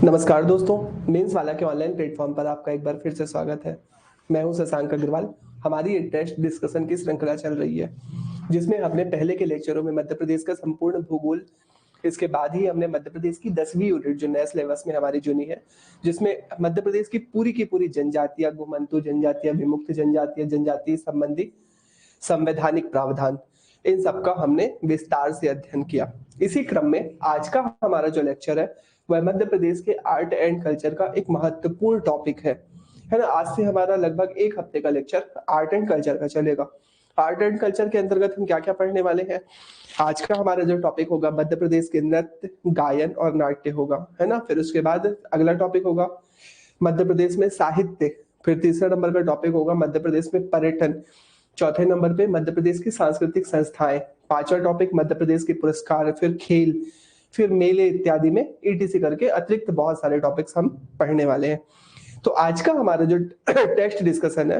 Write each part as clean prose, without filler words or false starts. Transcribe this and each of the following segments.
नमस्कार दोस्तों, मेंस वाला के ऑनलाइन प्लेटफॉर्म पर आपका एक बार फिर से स्वागत है। मैं हूं शशांक अग्रवाल। हमारी ये टेस्ट डिस्कशन की श्रृंखला चल रही है, जिसमें हमने पहले के लेक्चरों में मध्य प्रदेश का संपूर्ण भूगोल, इसके बाद ही हमने मध्य प्रदेश की 10वीं यूनिट जो नए सिलेबस में हमारी जुनी है, जिसमें मध्य प्रदेश की पूरी जनजातियां, घुमंतु जनजातियां, विमुक्त जनजातियां, जनजाति संबंधी संवैधानिक प्रावधान, इन सब का हमने विस्तार से अध्ययन किया। इसी क्रम में आज का हमारा जो लेक्चर है वह मध्य प्रदेश के आर्ट एंड कल्चर का एक महत्वपूर्ण टॉपिक है ना। आज से हमारा लगभग एक हफ्ते का लेक्चर आर्ट एंड कल्चर का चलेगा। आर्ट एंड कल्चर के अंतर्गत हम क्या क्या पढ़ने वाले हैं। आज का हमारा जो टॉपिक होगा मध्य प्रदेश के नृत्य, गायन और नाट्य होगा, है ना। फिर उसके बाद अगला टॉपिक होगा मध्य प्रदेश में साहित्य। फिर तीसरा नंबर का टॉपिक होगा मध्य प्रदेश में पर्यटन। चौथे नंबर पे मध्य प्रदेश की सांस्कृतिक संस्थाएं। पांचवा टॉपिक मध्य प्रदेश के पुरस्कार, फिर खेल, फिर मेले इत्यादि में ईटीसी करके अतिरिक्त बहुत सारे टॉपिक्स हम पढ़ने वाले हैं। तो आज का हमारा जो टेस्ट डिस्कशन है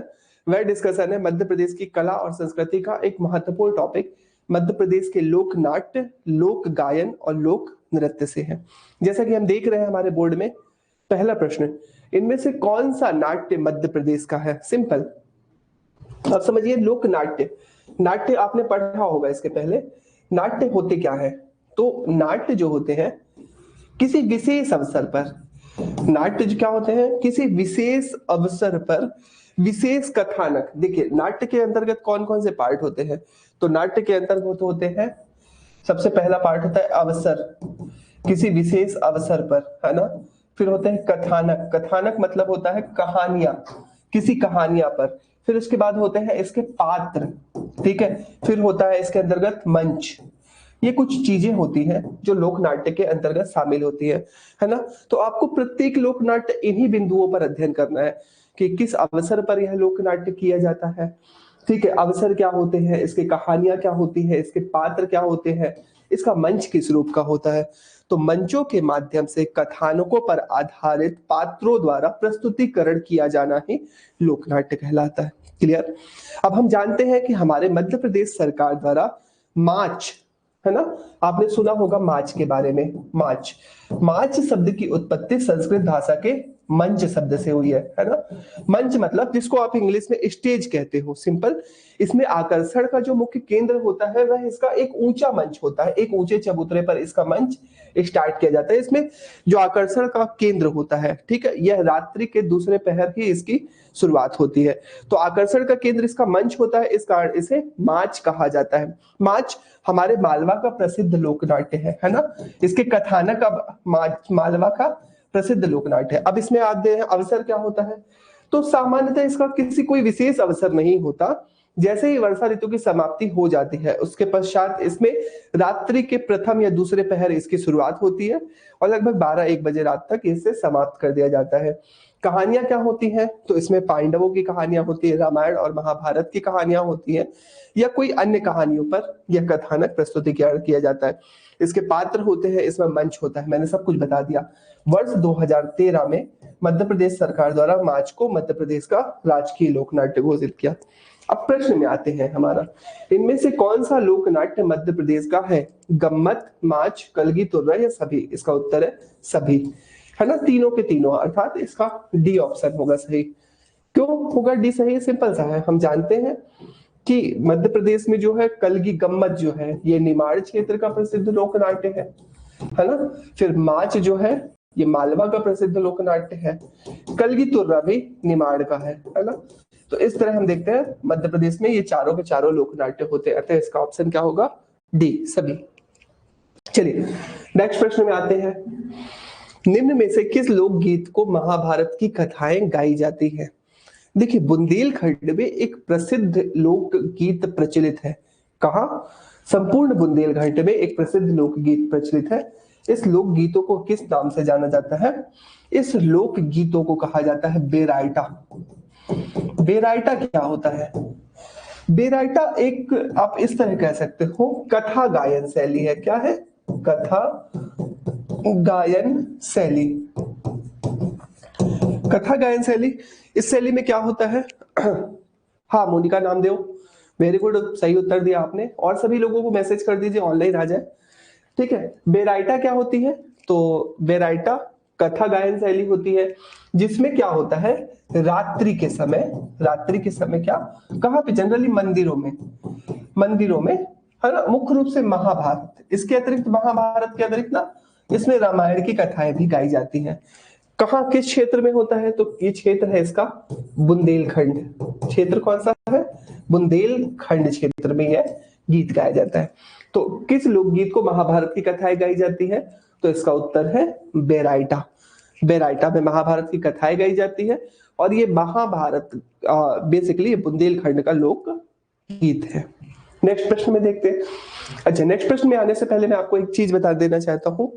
वह डिस्कशन है मध्य प्रदेश की कला और संस्कृति का एक महत्वपूर्ण टॉपिक मध्य प्रदेश के लोक नाट्य, लोक गायन और लोक नृत्य से है। जैसा कि हम देख रहे हैं हमारे बोर्ड में, पहला प्रश्न, इनमें से कौन सा नाट्य मध्य प्रदेश का है। सिंपल। अब समझिए, लोक नाट्य, नाट्य आपने पढ़ा होगा इसके पहले। नाट्य होते क्या है? तो नाट्य जो होते हैं किसी विशेष अवसर पर, नाट्य जो क्या होते हैं किसी विशेष अवसर पर विशेष कथानक। देखिए, नाट्य के अंतर्गत कौन कौन से पार्ट होते हैं। तो नाट्य के अंतर्गत होते हैं, सबसे पहला पार्ट होता है अवसर, किसी विशेष अवसर पर, है ना। फिर होते हैं कथानक, कथानक मतलब होता है कहानियां, किसी कहानियां पर। फिर उसके बाद होते हैं इसके पात्र, ठीक है। फिर होता है इसके अंतर्गत मंच। ये कुछ चीजें होती हैं जो लोक नाट्य के अंतर्गत शामिल होती है ना। तो आपको प्रत्येक लोक नाट्य इन्हीं बिंदुओं पर अध्ययन करना है कि किस अवसर पर यह लोक नाट्य किया जाता है, ठीक है। अवसर क्या होते हैं, इसकी कहानियां क्या होती है, इसके पात्र क्या होते हैं, इसका मंच किस रूप का होता है। तो मंचों के माध्यम से कथानकों पर आधारित पात्रों द्वारा प्रस्तुतिकरण किया जाना ही लोक नाट्य कहलाता है। क्लियर। अब हम जानते हैं कि हमारे मध्य प्रदेश सरकार द्वारा माच, है ना, आपने सुना होगा माच के बारे में। माच, माच शब्द की उत्पत्ति संस्कृत भाषा के मंच शब्द से हुई है ना। मंच मतलब जिसको आप इंग्लिश में स्टेज कहते हो, सिंपल। इसमें आकर्षण का जो मुख्य केंद्र होता है वह इसका एक ऊंचा मंच होता है। एक ऊंचे चबूतरे पर इसका मंच स्टार्ट किया जाता है। इसमें जो आकर्षण का केंद्र होता है, ठीक है, यह रात्रि के दूसरे पहर ही इसकी शुरुआत होती है। तो आकर्षण का केंद्र इसका मंच होता है, इस कारण इसे माच कहा जाता है। माच हमारे मालवा का प्रसिद्ध लोक नाट्य है ना। इसके कथानक अब मालवा का प्रसिद्ध लोक नाट्य है। अब इसमें आते हैं अवसर क्या होता है। तो सामान्यतः इसका किसी कोई विशेष अवसर नहीं होता। जैसे ही वर्षा ऋतु की समाप्ति हो जाती है उसके पश्चात इसमें रात्रि के प्रथम या दूसरे पहर इसकी शुरुआत होती है और लगभग 12-1 बजे रात तक इसे समाप्त कर दिया जाता है। कहानियां क्या होती हैं? तो इसमें पांडवों की कहानियां होती है, रामायण और महाभारत की कहानियां होती हैं, या कोई अन्य कहानियों पर यह कथानक प्रस्तुतिकरण किया जाता है। इसके पात्र होते हैं, इसमें मंच होता है। मैंने सब कुछ बता दिया। वर्ष 2013 में मध्य प्रदेश सरकार द्वारा मार्च को मध्य प्रदेश का राजकीय लोक नाट्य घोषित किया। अब प्रश्न में आते हैं हमारा, इनमें से कौन सा लोक नाट्य मध्य प्रदेश का है? गम्मत, माच, कलगी तुर्रा या सभी? इसका उत्तर है सभी, है ना। तीनों के तीनों, अर्थात इसका डी ऑप्शन होगा सही। क्यों होगा डी सही? सिंपल सा है। हम जानते हैं कि मध्य प्रदेश में जो है कलगी गम्मत जो है ये निमाड़ क्षेत्र का प्रसिद्ध लोक नाट्य है ना। फिर माच जो है ये मालवा का प्रसिद्ध लोक नाट्य है। कलगी तुर्रा भी निमाड़ का है ना। तो इस तरह हम देखते हैं मध्य प्रदेश में ये चारों के चारों लोक नाट्य होते हैं, अतः इसका ऑप्शन क्या होगा? डी, सभी। चलिए नेक्स्ट प्रश्न में आते हैं। निम्न में से किस लोकगीत को महाभारत की कथाएं गाई जाती है? देखिए, बुंदेलखंड में एक प्रसिद्ध लोकगीत प्रचलित है। कहा? संपूर्ण बुंदेलखंड में एक प्रसिद्ध लोकगीत प्रचलित है। इस लोकगीतों को किस नाम से जाना जाता है? इस लोकगीतों को कहा जाता है बेराइटा। बेराइटा क्या होता है? बेराइटा एक, आप इस तरह कह सकते हो, कथा गायन शैली है। क्या है? कथा गायन शैली। कथा गायन शैली, इस शैली में क्या होता है? हाँ, मोनिका नामदेव, वेरी गुड, सही उत्तर दिया आपने। और सभी लोगों को मैसेज कर दीजिए ऑनलाइन आ जाए, ठीक है। बेराइटा क्या होती है? तो बेराइटा कथा गायन शैली होती है, जिसमें क्या होता है रात्रि के समय क्या, कहाँ पे, जनरली मंदिरों में है ना, मुख्य रूप से महाभारत, इसके अतिरिक्त महाभारत के अतिरिक्त ना इसमें रामायण की कथाएं भी गाई जाती हैं। कहाँ, किस क्षेत्र में होता है, तो ये क्षेत्र है इसका बुंदेलखंड। क्षेत्र कौन सा है, बुंदेलखंड क्षेत्र में यह गीत गाया जाता है। तो किस लोकगीत को महाभारत की कथाएं गाई जाती है, तो इसका उत्तर है बेराइटा। बेराइटा में महाभारत की कथाएं गाई जाती है और ये महाभारत बेसिकली ये बुंदेलखंड का लोक गीत है। नेक्स्ट प्रश्न में देखते हैं। अच्छा, नेक्स्ट प्रश्न में आने से पहले मैं आपको एक चीज बता देना चाहता हूं।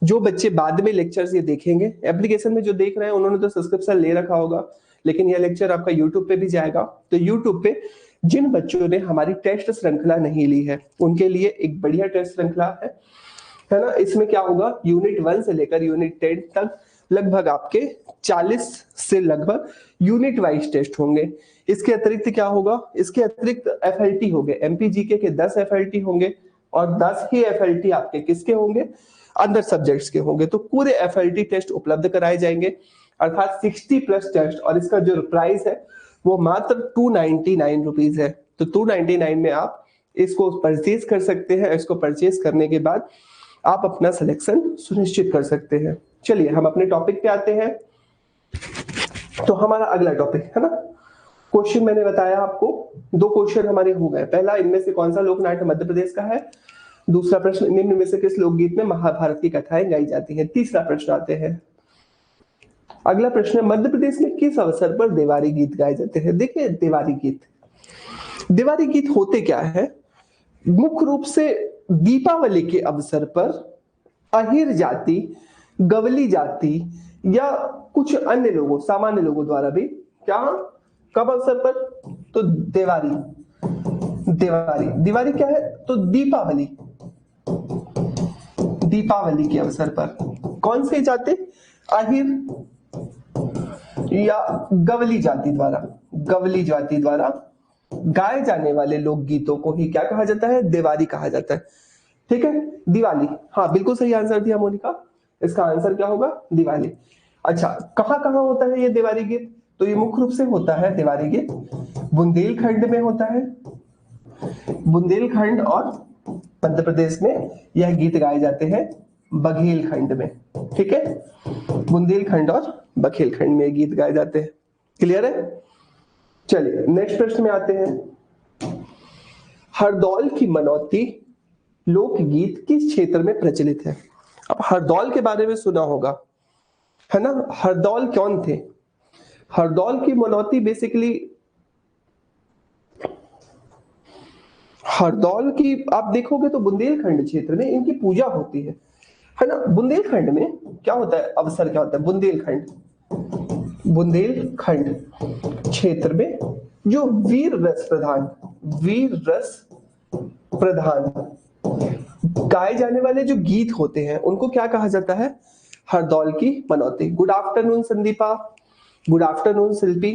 जो बच्चे बाद में लेक्चर्स ये देखेंगे, एप्लीकेशन में जो देख रहे हैं उन्होंने तो सब्सक्रिप्शन ले रखा होगा, लेकिन यह लेक्चर आपका यूट्यूब पे भी जाएगा। तो यूट्यूब पे जिन बच्चों ने हमारी टेस्ट श्रृंखला नहीं ली है उनके लिए एक बढ़िया टेस्ट श्रृंखला है ना। इसमें क्या होगा, यूनिट 1 से लेकर यूनिट 10 तक लगभग आपके 40 से लगभग यूनिट वाइज टेस्ट होंगे। इसके अतिरिक्त क्या होगा, इसके अतिरिक्त एफएलटी होंगे, एमपीजीके के 10 एफएलटी होंगे और 10 ही एफएलटी आपके किसके होंगे, अंदर सब्जेक्ट्स के होंगे। तो पूरे एफएलटी टेस्ट उपलब्ध कराए जाएंगे, अर्थात 60+ टेस्ट, और इसका जो प्राइस है वो मात्र 299 रुपीज है। तो 299 में आप इसको परचेज कर सकते हैं। इसको परचेज करने के बाद आप अपना सिलेक्शन सुनिश्चित कर सकते हैं। चलिए हम अपने टॉपिक पे आते हैं। तो हमारा अगला टॉपिक है ना, क्वेश्चन मैंने बताया आपको 2 क्वेश्चन हमारे हो गए। पहला, इनमें से कौन सा लोक नाट्य मध्य प्रदेश का है। दूसरा प्रश्न, निम्न में से किस लोकगीत में महाभारत की कथाएं गाई जाती हैं। तीसरा प्रश्न आते हैं। अगला प्रश्न है, मध्य प्रदेश में किस अवसर पर देवारी गीत गाए जाते हैं। देखिए देवारी गीत होते क्या है, मुख्य रूप से दीपावली के अवसर पर अहिर जाति, गवली जाति या कुछ अन्य लोगों, सामान्य लोगों द्वारा भी क्या, कब अवसर पर, तो दिवाली क्या है, तो दीपावली के अवसर पर कौन से जाति, अहिर या गवली जाति द्वारा गाए जाने वाले लोकगीतों को ही क्या कहा जाता है, देवारी कहा जाता है। ठीक है, दिवाली, हाँ बिल्कुल सही आंसर दिया मोनिका, इसका आंसर क्या होगा, दिवाली। अच्छा, कहां होता है ये देवारी गीत, तो ये मुख्य रूप से होता है देवारी गीत बुंदेलखंड में होता है। बुंदेलखंड और मध्य प्रदेश में यह गीत गाए जाते हैं बघेलखंड में। ठीक है, बुंदेलखंड और बघेलखंड में गीत गाए जाते हैं। क्लियर है। चलिए नेक्स्ट प्रश्न में आते हैं। हरदौल की मनौती लोकगीत किस क्षेत्र में प्रचलित है। अब हरदौल के बारे में सुना होगा है ना। हरदौल कौन थे, हरदौल की मनौती बेसिकली, हरदौल की आप देखोगे तो बुंदेलखंड क्षेत्र में इनकी पूजा होती है ना। बुंदेलखंड में क्या होता है, अवसर क्या होता है, बुंदेलखंड क्षेत्र में जो वीर रस प्रधान गाए जाने वाले जो गीत होते हैं उनको क्या कहा जाता है, हरदौल की मनौती। Good afternoon Sandipa, good afternoon Shilpi,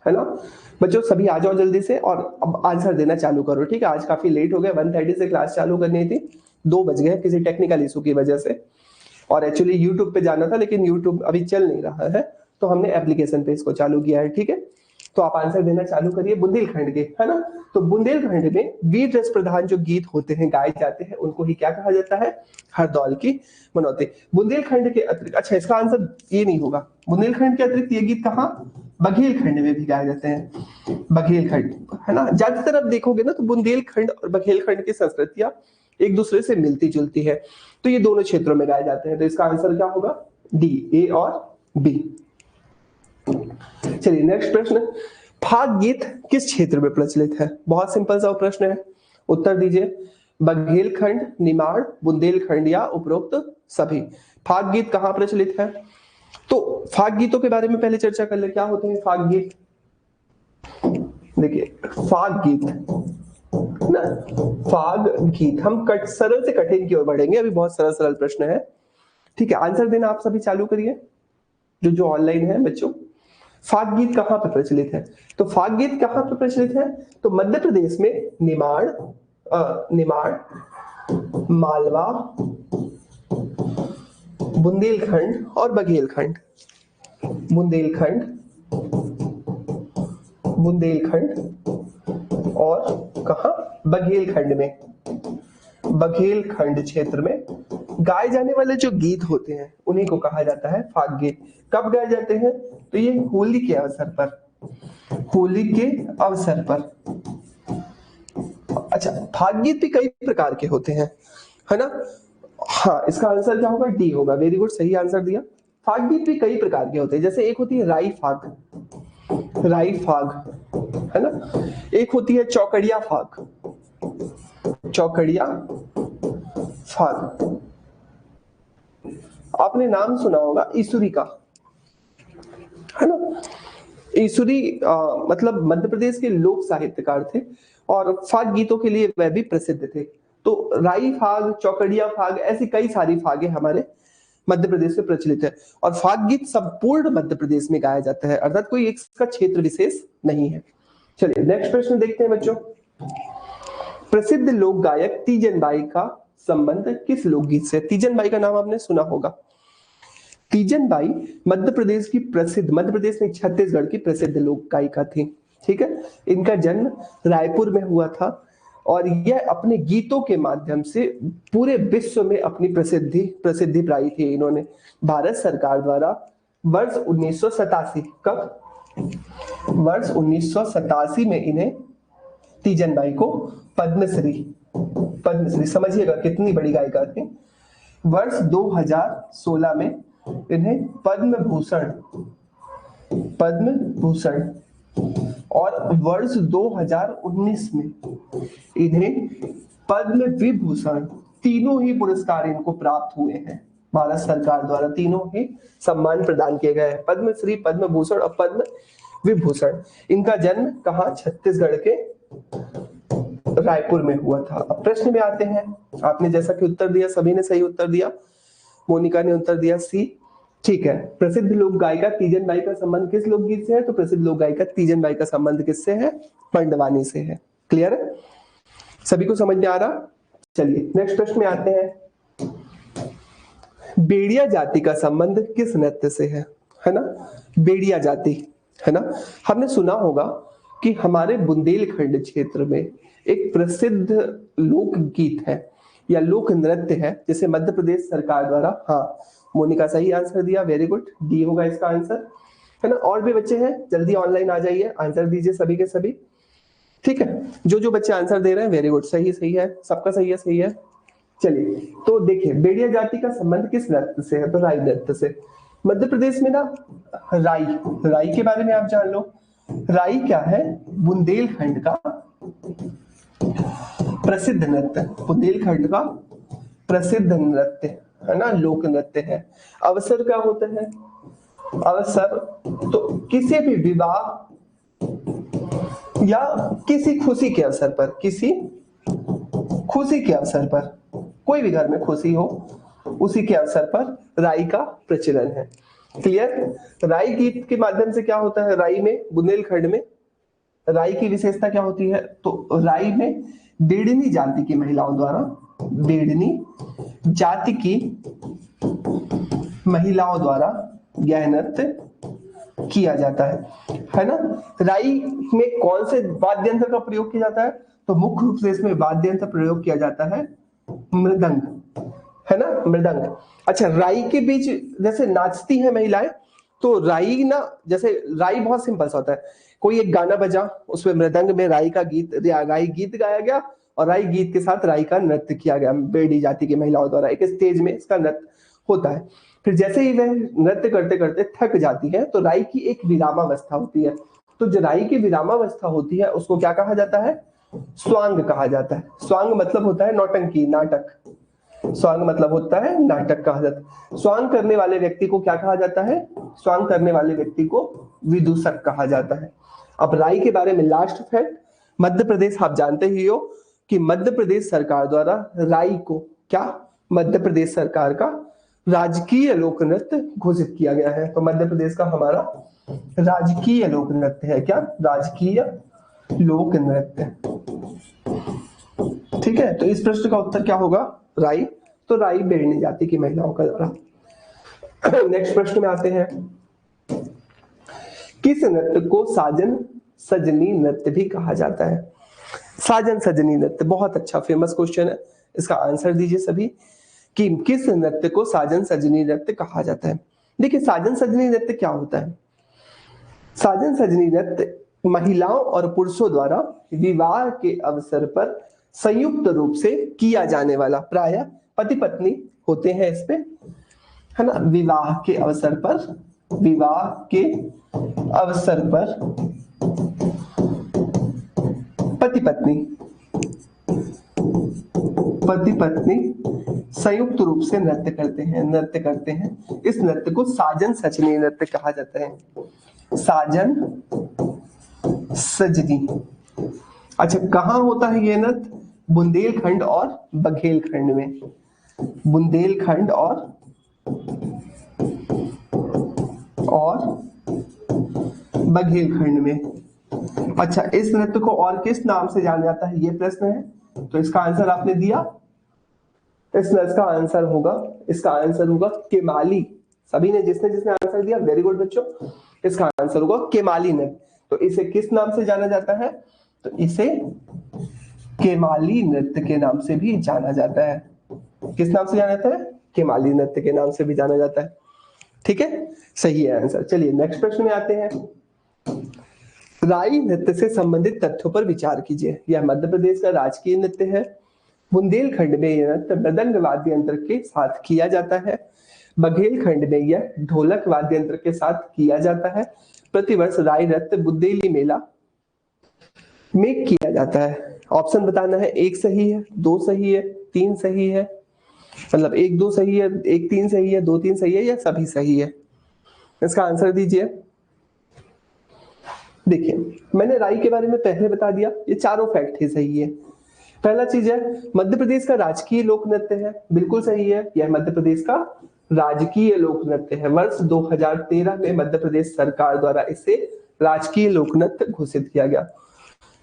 है ना। बच्चों सभी आ जाओ जल्दी से और अब आंसर देना चालू करो। ठीक है, आज काफी लेट हो गया, 1:30 से क्लास चालू करनी थी, 2 बज गए किसी टेक्निकल इशू की वजह से, और एक्चुअली यूट्यूब पे जाना था लेकिन यूट्यूब अभी चल नहीं रहा है तो हमने एप्लीकेशन पे इसको चालू किया है। ठीक है, तो आप आंसर देना चालू करिए बुंदेलखंड के, है ना। तो बुंदेलखंड में वीर रस प्रधान जो गीत होते हैं, गाए जाते हैं, उनको ही क्या कहा जाता है, हरदौल की मनौती। बुंदेलखंड के अतिरिक्त, अच्छा इसका आंसर ये नहीं होगा, बुंदेलखंड के अतिरिक्त ये गीत कहाँ, बघेलखंड में भी गाए जाते हैं। बघेलखंड, है ना, ज्यादातर आप देखोगे ना तो बुंदेलखंड और बघेलखंड की संस्कृतियां एक दूसरे से मिलती जुलती है, तो ये दोनों क्षेत्रों में गाए जाते हैं। तो इसका आंसर क्या होगा, डी, ए और बी। चलिए नेक्स्ट प्रश्न, फाग गीत किस क्षेत्र में प्रचलित है। बहुत सिंपल सा प्रश्न है, उत्तर दीजिए। बघेलखंड, निमाड़, बुंदेलखंड या उपरोक्त सभी। फाग गीत कहां प्रचलित है, तो फाग गीतों के बारे में पहले चर्चा कर ले। क्या होते हैं फाग गीत, देखिए फाग गीत ना, फाग गीत, हम सरल से कठिन की ओर बढ़ेंगे, अभी बहुत सरल प्रश्न है। ठीक है, आंसर देना आप सभी चालू करिए, जो ऑनलाइन है बच्चों। फाग गीत कहां पर प्रचलित है, तो फाग गीत कहां पर प्रचलित है, तो मध्य प्रदेश में निमाड़, मालवा, बुंदेलखंड और बघेलखंड, बुंदेलखंड, बुंदेलखंड और कहा, बघेलखंड में, बघेलखंड क्षेत्र में गाए जाने वाले जो गीत होते हैं उन्हीं को कहा जाता है फाग गीत। कब गाए जाते हैं? तो ये होली के अवसर पर, होली के अवसर पर। अच्छा, फाग गीत भी कई प्रकार के होते हैं, है ना? हाँ, इसका आंसर क्या होगा? डी होगा। वेरी गुड, सही आंसर दिया। फाग गीत भी कई प्रकार के होते हैं, जैसे एक होती है राई फाग, राई फाग, है ना? एक होती है चौकड़िया फाग, चौकड़िया फाग। आपने नाम सुना होगा ईसुरी का, है ना? ईसुरी मतलब मध्य प्रदेश के लोक साहित्यकार थे और फाग गीतों के लिए वह भी प्रसिद्ध थे। तो राई फाग, चौकड़िया फाग, ऐसी कई सारी फागे हमारे मध्य प्रदेश में प्रचलित है। और फाग गीत संपूर्ण मध्य प्रदेश में गाया जाता है, अर्थात कोई एक इसका क्षेत्र विशेष नहीं है। चलिए नेक्स्ट प्रश्न देखते हैं बच्चों। प्रसिद्ध लोक गायक तीजन बाई का संबंध किस लोकगीत से? तीजन बाई का नाम आपने सुना होगा। तीजन बाई मध्य प्रदेश की प्रसिद्ध, मध्य प्रदेश में छत्तीसगढ़ की प्रसिद्ध लोक गायिका थी। ठीक है, इनका जन्म रायपुर में हुआ था और यह अपने गीतों के माध्यम से पूरे विश्व में अपनी प्रसिद्धि पाई थी। इन्होंने भारत सरकार द्वारा वर्ष 1987, कब? वर्ष 1987 में इन्हें, तीजन बाई को पद्मश्री, पद्मश्री समझिएगा कितनी बड़ी गायिका थी। वर्ष 2016 में इन्हें पद्म भूषण, पद्म भूषण, और वर्ष 2019 में इन्हें पद्म विभूषण, तीनों ही पुरस्कार इनको प्राप्त हुए हैं। भारत सरकार द्वारा तीनों ही सम्मान प्रदान किए गए हैं, पद्मश्री, पद्म भूषण और पद्म विभूषण। इनका जन्म कहाँ? छत्तीसगढ़ के रायपुर में हुआ था। अब प्रश्न में आते हैं। आपने जैसा कि उत्तर दिया, सभी ने सही उत्तर दिया। मोनिका ने उत्तर दिया सी। ठीक है, प्रसिद्ध लोक गायिका तीजन बाई का संबंध किस लोकगीत से है? तो प्रसिद्ध लोक गायिका तीजन बाई का संबंध किससे है? पंडवानी से है। क्लियर है? सभी को समझ में आ रहा? चलिए नेक्स्ट प्रश्न में आते हैं। बेड़िया जाति का संबंध किस नृत्य से है ना? बेड़िया जाति, है ना? हमने सुना होगा कि हमारे बुंदेलखंड क्षेत्र में एक प्रसिद्ध लोक गीत है या लोक नृत्य है जिसे मध्य प्रदेश सरकार द्वारा, हाँ मोनिका सही आंसर दिया, वेरी गुड, डी होगा इसका आंसर, है ना? और भी बच्चे हैं, जल्दी ऑनलाइन आ जाइए, आंसर दीजिए सभी के सभी। ठीक है, जो बच्चे आंसर दे रहे हैं वेरी गुड, सही सही है, सबका सही है, सही है। चलिए तो देखिए, बेड़िया जाति का संबंध किस नृत्य से है? तो राई नृत्य से। मध्य प्रदेश में ना राई, राई के बारे में आप जान लो। राई क्या है? बुंदेलखंड का प्रसिद्ध नृत्य, बुंदेलखंड का प्रसिद्ध नृत्य, है ना? लोक नृत्य है। अवसर क्या होते हैं? अवसर तो किसी भी विवाह या किसी खुशी के अवसर पर, किसी खुशी के अवसर पर, कोई भी घर में खुशी हो उसी के अवसर पर राई का प्रचलन है। क्लियर? राई गीत के माध्यम से क्या होता है? राई में, बुंदेलखंड में राई की विशेषता क्या होती है? तो राई में बेड़नी जाति की महिलाओं द्वारा, बेड़नी जाति की महिलाओं द्वारा यह नृत्य किया जाता है ना? राई में कौन से वाद्य यंत्र का प्रयोग किया जाता है? तो मुख्य रूप से इसमें वाद्य यंत्र प्रयोग किया जाता है मृदंग, है ना? मृदंग। अच्छा, राई के बीच जैसे नाचती है महिलाएं, तो राई ना, जैसे राई बहुत सिंपल सा होता है, कोई एक गाना बजा, उसमें मृदंग में राई का गीत, राई गीत गाया गया और राई गीत के साथ राई का नृत्य किया गया बेड़ी जाति की महिलाओं द्वारा, एक स्टेज में इसका नृत्य होता है। फिर जैसे ही वह नृत्य करते करते थक जाती है तो राई की एक विरामावस्था होती है। तो जो राई की विरामावस्था होती है उसको क्या कहा जाता है? स्वांग कहा जाता है। स्वांग मतलब होता है नौटंकी, नाटक। स्वांग मतलब होता है नाटक कहा जाता है। स्वांग करने वाले व्यक्ति को क्या कहा जाता है? स्वांग करने वाले व्यक्ति को विदूषक कहा जाता है। अब राई के बारे में लास्ट फैक्ट, मध्य प्रदेश आप जानते ही हो कि मध्य प्रदेश सरकार द्वारा राई को क्या, मध्य प्रदेश सरकार का राजकीय लोक नृत्य घोषित किया गया है। तो मध्य प्रदेश का हमारा राजकीय लोक नृत्य है क्या? राजकीय लोक नृत्य। ठीक है, तो इस प्रश्न का उत्तर क्या होगा? राई। तो राई बेड़नी जाति की महिलाओं का द्वारा नेक्स्ट प्रश्न में आते हैं, किस नृत्य को साजन सजनी नृत्य भी कहा जाता है? साजन सजनी नृत्य बहुत अच्छा फेमस क्वेश्चन है, इसका आंसर दीजिए सभी कि किस नृत्य को साजन सजनी नृत्य कहा जाता है। देखिए साजन सजनी नृत्य क्या होता है? साजन सजनी नृत्य महिलाओं और पुरुषों द्वारा विवाह के अवसर पर संयुक्त रूप से किया जाने वाला, प्रायः पति पत्नी होते हैं इस पे, है ना, विवाह के अवसर पर, विवाह के अवसर पर पति पत्नी संयुक्त रूप से नृत्य करते हैं। इस नृत्य को साजन सजनी नृत्य कहा जाता है। साजन सजनी। अच्छा, कहाँ होता है ये नृत्य? बुंदेलखंड और बघेलखंड में। बुंदेलखंड और बघेलखंड में। अच्छा, इस नृत्य को और किस नाम से जाना जाता है, ये प्रश्न है, तो इसका आंसर आपने दिया। इसका आंसर होगा केमाली। सभी ने जिसने आंसर दिया वेरी गुड बच्चों, इसका आंसर होगा केमाली नृत्य। तो इसे किस नाम से जाना जाता है? तो इसे केमाली नृत्य के नाम से भी जाना जाता है। किस नाम से जाना जाता है? केमाली नृत्य के नाम से भी जाना जाता है। ठीक है, सही है आंसर। चलिए नेक्स्ट प्रश्न में आते हैं। राई नृत्य से संबंधित तथ्यों पर विचार कीजिए। यह मध्य प्रदेश का राजकीय नृत्य है। बुंदेलखंड में यह नृत्य मृदंग वाद्य यंत्र के साथ किया जाता है। बघेलखंड में यह ढोलक वाद्य यंत्र के साथ किया जाता है। प्रतिवर्ष राई नृत्य बुंदेली मेला में किया जाता है। ऑप्शन बताना है, 1 सही है, 2 सही है, 3 सही है, मतलब 1 2 सही है, 1 3 सही है, 2 3 सही है, या सभी सही है। इसका आंसर दीजिए। देखिए मैंने राई के बारे में पहले बता दिया, ये चारों फैक्ट ही सही है। पहला चीज है मध्य प्रदेश का राजकीय लोक नृत्य है, बिल्कुल सही है, यह मध्य प्रदेश का राजकीय लोक नृत्य है। वर्ष 2013 में मध्य प्रदेश सरकार द्वारा इसे राजकीय लोक नृत्य घोषित किया गया।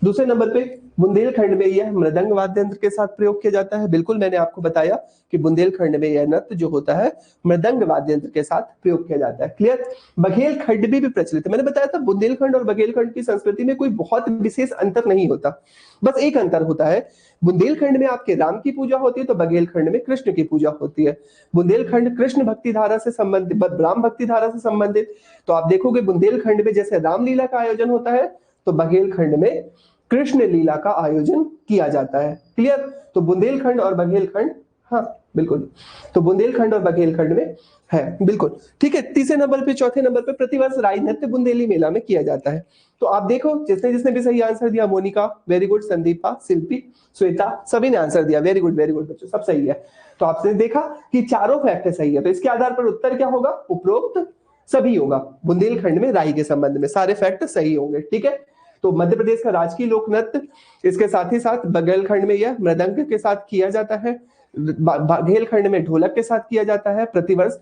दूसरे नंबर पे बुंदेलखंड में यह मृदंग वाद्य यंत्र के साथ प्रयोग किया जाता है। बिल्कुल मैंने आपको बताया कि बुंदेलखंड में यह नृत्य जो होता है मृदंग वाद्य यंत्र के साथ प्रयोग किया जाता है। क्लियर? बघेलखंड भी प्रचलित है। मैंने बताया था बुंदेलखंड और बघेलखंड की संस्कृति में कोई बहुत विशेष अंतर नहीं होता, बस एक अंतर होता है, बुंदेलखंड में आपके राम की पूजा होती है तो बघेलखंड में कृष्ण की पूजा होती है। बुंदेलखंड कृष्ण भक्ति धारा से संबंधित, राम भक्ति धारा से संबंधित, तो आप देखोगे बुंदेलखंड में जैसे रामलीला का आयोजन होता है तो बघेलखंड में कृष्ण लीला का आयोजन किया जाता है। क्लियर? तो बुंदेलखंड और बघेलखंड, हाँ बिल्कुल, तो बुंदेलखंड और बघेलखंड में है, बिल्कुल ठीक है। तीसरे नंबर पे, चौथे नंबर पे प्रतिवर्ष राई नृत्य बुंदेली मेला में किया जाता है। तो आप देखो जिसने जिसने भी सही आंसर दिया, मोनिका वेरी गुड, संदीपा, शिल्पी, श्वेता, सभी ने आंसर दिया, वेरी गुड बच्चों, सब सही है। तो आपने देखा कि चारों फैक्ट सही है, तो इसके आधार पर उत्तर क्या होगा? उपरोक्त सभी होगा। बुंदेलखंड में राई के संबंध में सारे फैक्ट सही होंगे। ठीक है, तो मध्य प्रदेश का राजकीय लोक नृत्य, इसके साथ ही साथ बघेलखंड में यह मृदंग के साथ किया जाता है, बघेलखंड में ढोलक के साथ किया जाता है प्रतिवर्ष।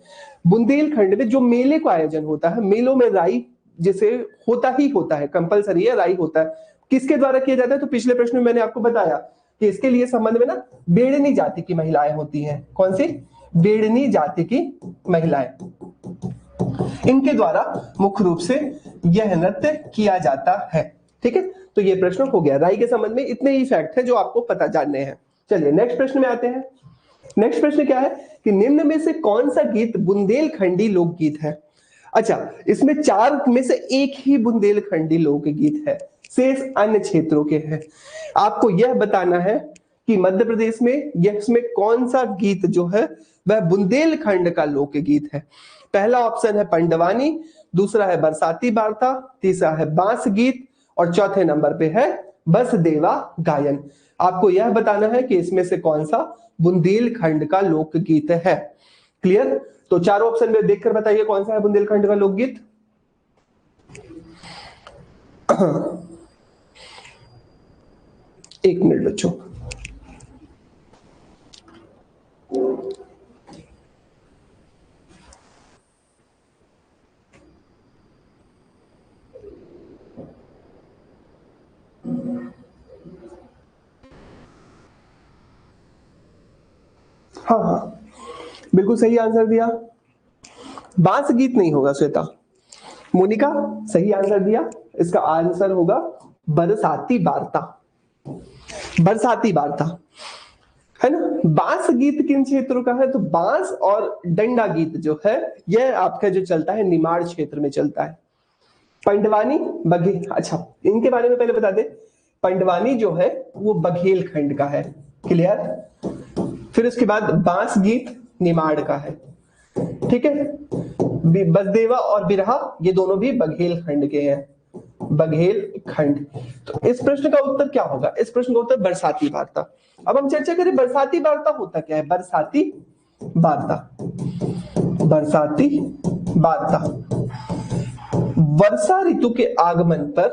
बुंदेलखंड में जो मेले का आयोजन होता है, मेलों में राई जिसे होता ही होता है, कंपलसरी है, राई होता है। किसके द्वारा किया जाता है? तो पिछले प्रश्न में मैंने आपको बताया कि इसके लिए संबंध में ना बेड़नी जाति की महिलाएं होती हैं। कौन सी? बेड़नी जाति की महिलाएं, इनके द्वारा मुख्य रूप से यह नृत्य किया जाता है। ठीक है, तो ये प्रश्न हो गया। राई के संबंध में इतने ही फैक्ट है जो आपको पता जानने हैं। चलिए नेक्स्ट प्रश्न में आते हैं। नेक्स्ट प्रश्न क्या है कि निम्न में से कौन सा गीत बुंदेलखंडी लोकगीत है? अच्छा, इसमें 4 में से एक ही बुंदेलखंडी लोकगीत है, शेष अन्य क्षेत्रों के हैं। आपको यह बताना है कि मध्य प्रदेश में यह इसमें कौन सा गीत जो है वह बुंदेलखंड का लोकगीत है। पहला ऑप्शन है पंडवानी, दूसरा है बरसाती वार्ता, तीसरा है बांस गीत, और चौथे नंबर पे है बसदेवा गायन। आपको यह बताना है कि इसमें से कौन सा बुंदेलखंड का लोकगीत है। क्लियर? तो चारों ऑप्शन में देखकर बताइए कौन सा है बुंदेलखंड का लोकगीत। एक मिनट बच्चों, हाँ हाँ बिल्कुल सही आंसर दिया। बांस गीत नहीं होगा श्वेता। मोनिका सही आंसर दिया, इसका आंसर होगा बरसाती वार्ता। बरसाती वार्ता है ना। बांस गीत किन क्षेत्रों का है, तो बांस और डंडा गीत जो है यह आपका जो चलता है निमाड़ क्षेत्र में चलता है। पंडवानी बघेल, अच्छा इनके बारे में पहले बता दे। पंडवानी जो है वो बघेल खंड का है, क्लियर। फिर उसके बाद बांस गीत निमाड़ का है, ठीक है। बसदेवा और बिरहा ये दोनों भी बघेल खंड के हैं, बघेल खंड। तो इस प्रश्न का उत्तर क्या होगा, इस प्रश्न का उत्तर बरसाती वार्ता। अब हम चर्चा करें बरसाती वार्ता होता क्या है। बरसाती वार्ता, बरसाती वार्ता वर्षा ऋतु के आगमन पर,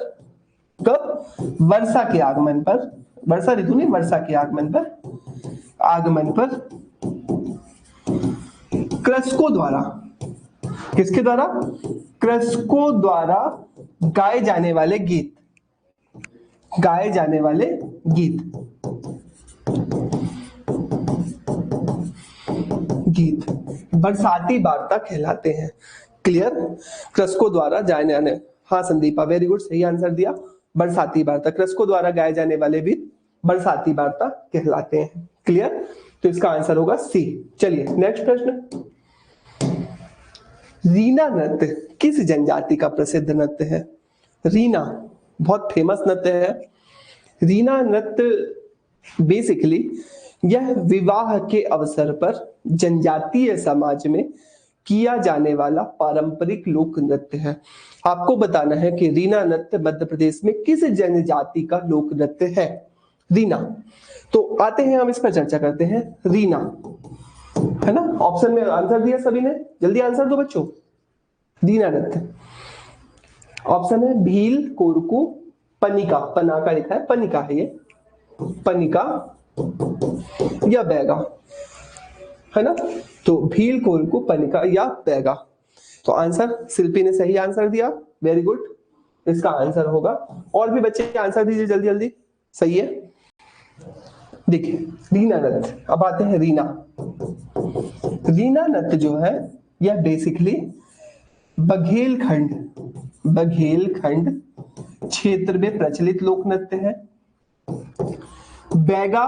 कब, वर्षा के आगमन पर, वर्षा ऋतु नहीं वर्षा के आगमन पर, आगमन पर कृषकों द्वारा, किसके द्वारा, कृषकों द्वारा गाए जाने वाले गीत, गाए जाने वाले गीत, गीत बरसाती वार्ता कहलाते हैं, क्लियर। कृषकों द्वारा जाने जाने, हाँ संदीपा वेरी गुड, सही आंसर दिया। बरसाती वार्ता, कृषकों द्वारा गाए जाने वाले गीत बरसाती वार्ता कहलाते हैं, क्लियर। तो इसका आंसर होगा सी। चलिए नेक्स्ट प्रश्न। रीना नृत्य किस जनजाति का प्रसिद्ध नृत्य है। रीना बहुत फेमस नृत्य है। रीना नृत्य बेसिकली यह विवाह के अवसर पर जनजातीय समाज में किया जाने वाला पारंपरिक लोक नृत्य है। आपको बताना है कि रीना नृत्य मध्य प्रदेश में किस जनजाति का लोक नृत्य है। रीना, तो आते हैं हम इस पर चर्चा करते हैं। रीना है ना, ऑप्शन में आंसर दिया सभी ने, जल्दी आंसर दो बच्चों। रीना नृत्य ऑप्शन है भील, कोरकू, पनिका, पनाका लिखा है, पनिका है ये, पनिका या बैगा, है ना। तो भील, कोरकू, पनिका या बैगा। तो आंसर शिल्पी ने सही आंसर दिया, वेरी गुड, इसका आंसर होगा। और भी बच्चे आंसर दीजिए जल्दी जल्दी, सही है। देखिए रीना नृत्य, अब आते हैं रीना। रीना नृत्य जो है यह बेसिकली बघेलखंड, बघेलखंड क्षेत्र में प्रचलित लोक नृत्य है। बैगा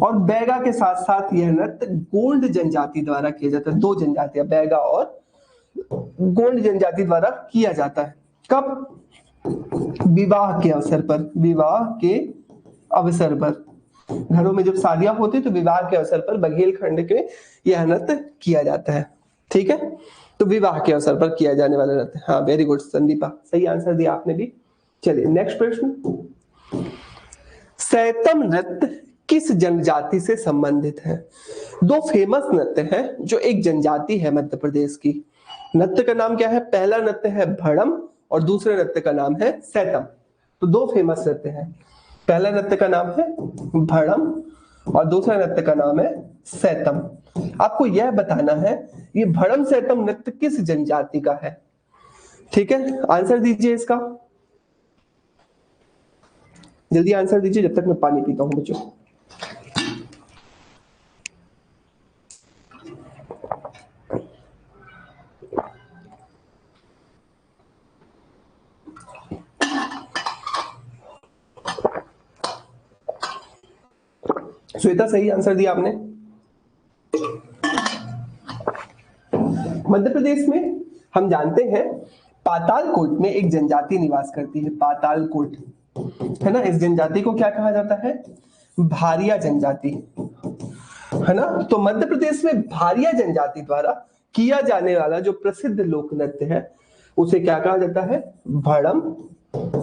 और बैगा के साथ साथ यह नृत्य गोंड जनजाति द्वारा किया जाता है। दो जनजातियां बैगा और गोंड जनजाति द्वारा किया जाता है। कब, विवाह के अवसर पर, विवाह के अवसर पर, घरों में जब शादियां होती तो विवाह के अवसर पर बघेलखंड के यह नृत्य किया जाता है, ठीक है। तो विवाह के अवसर पर किया जाने वाला नृत्य, हाँ वेरी गुड संदीपा, सही आंसर दिया आपने भी। चलिए नेक्स्ट प्रश्न। सैतम नृत्य किस जनजाति से संबंधित है। दो फेमस नृत्य हैं जो एक जनजाति है मध्य प्रदेश की। नृत्य का नाम क्या है, पहला नृत्य है भड़म और दूसरे नृत्य का नाम है सैतम। तो दो फेमस नृत्य हैं, पहला नृत्य का नाम है भड़म और दूसरा नृत्य का नाम है सैतम। आपको यह बताना है ये भड़म सैतम नृत्य किस जनजाति का है, ठीक है। आंसर दीजिए इसका, जल्दी आंसर दीजिए जब तक मैं पानी पीता हूं बच्चों। श्वेता सही आंसर दिया आपने। मध्य प्रदेश में हम जानते हैं पातालकोट में एक जनजाति निवास करती है, पातालकोट, है ना। इस जनजाति को क्या कहा जाता है, भारिया जनजाति, है ना। तो मध्य प्रदेश में भारिया जनजाति द्वारा किया जाने वाला जो प्रसिद्ध लोक नृत्य है उसे क्या कहा जाता है, भड़म,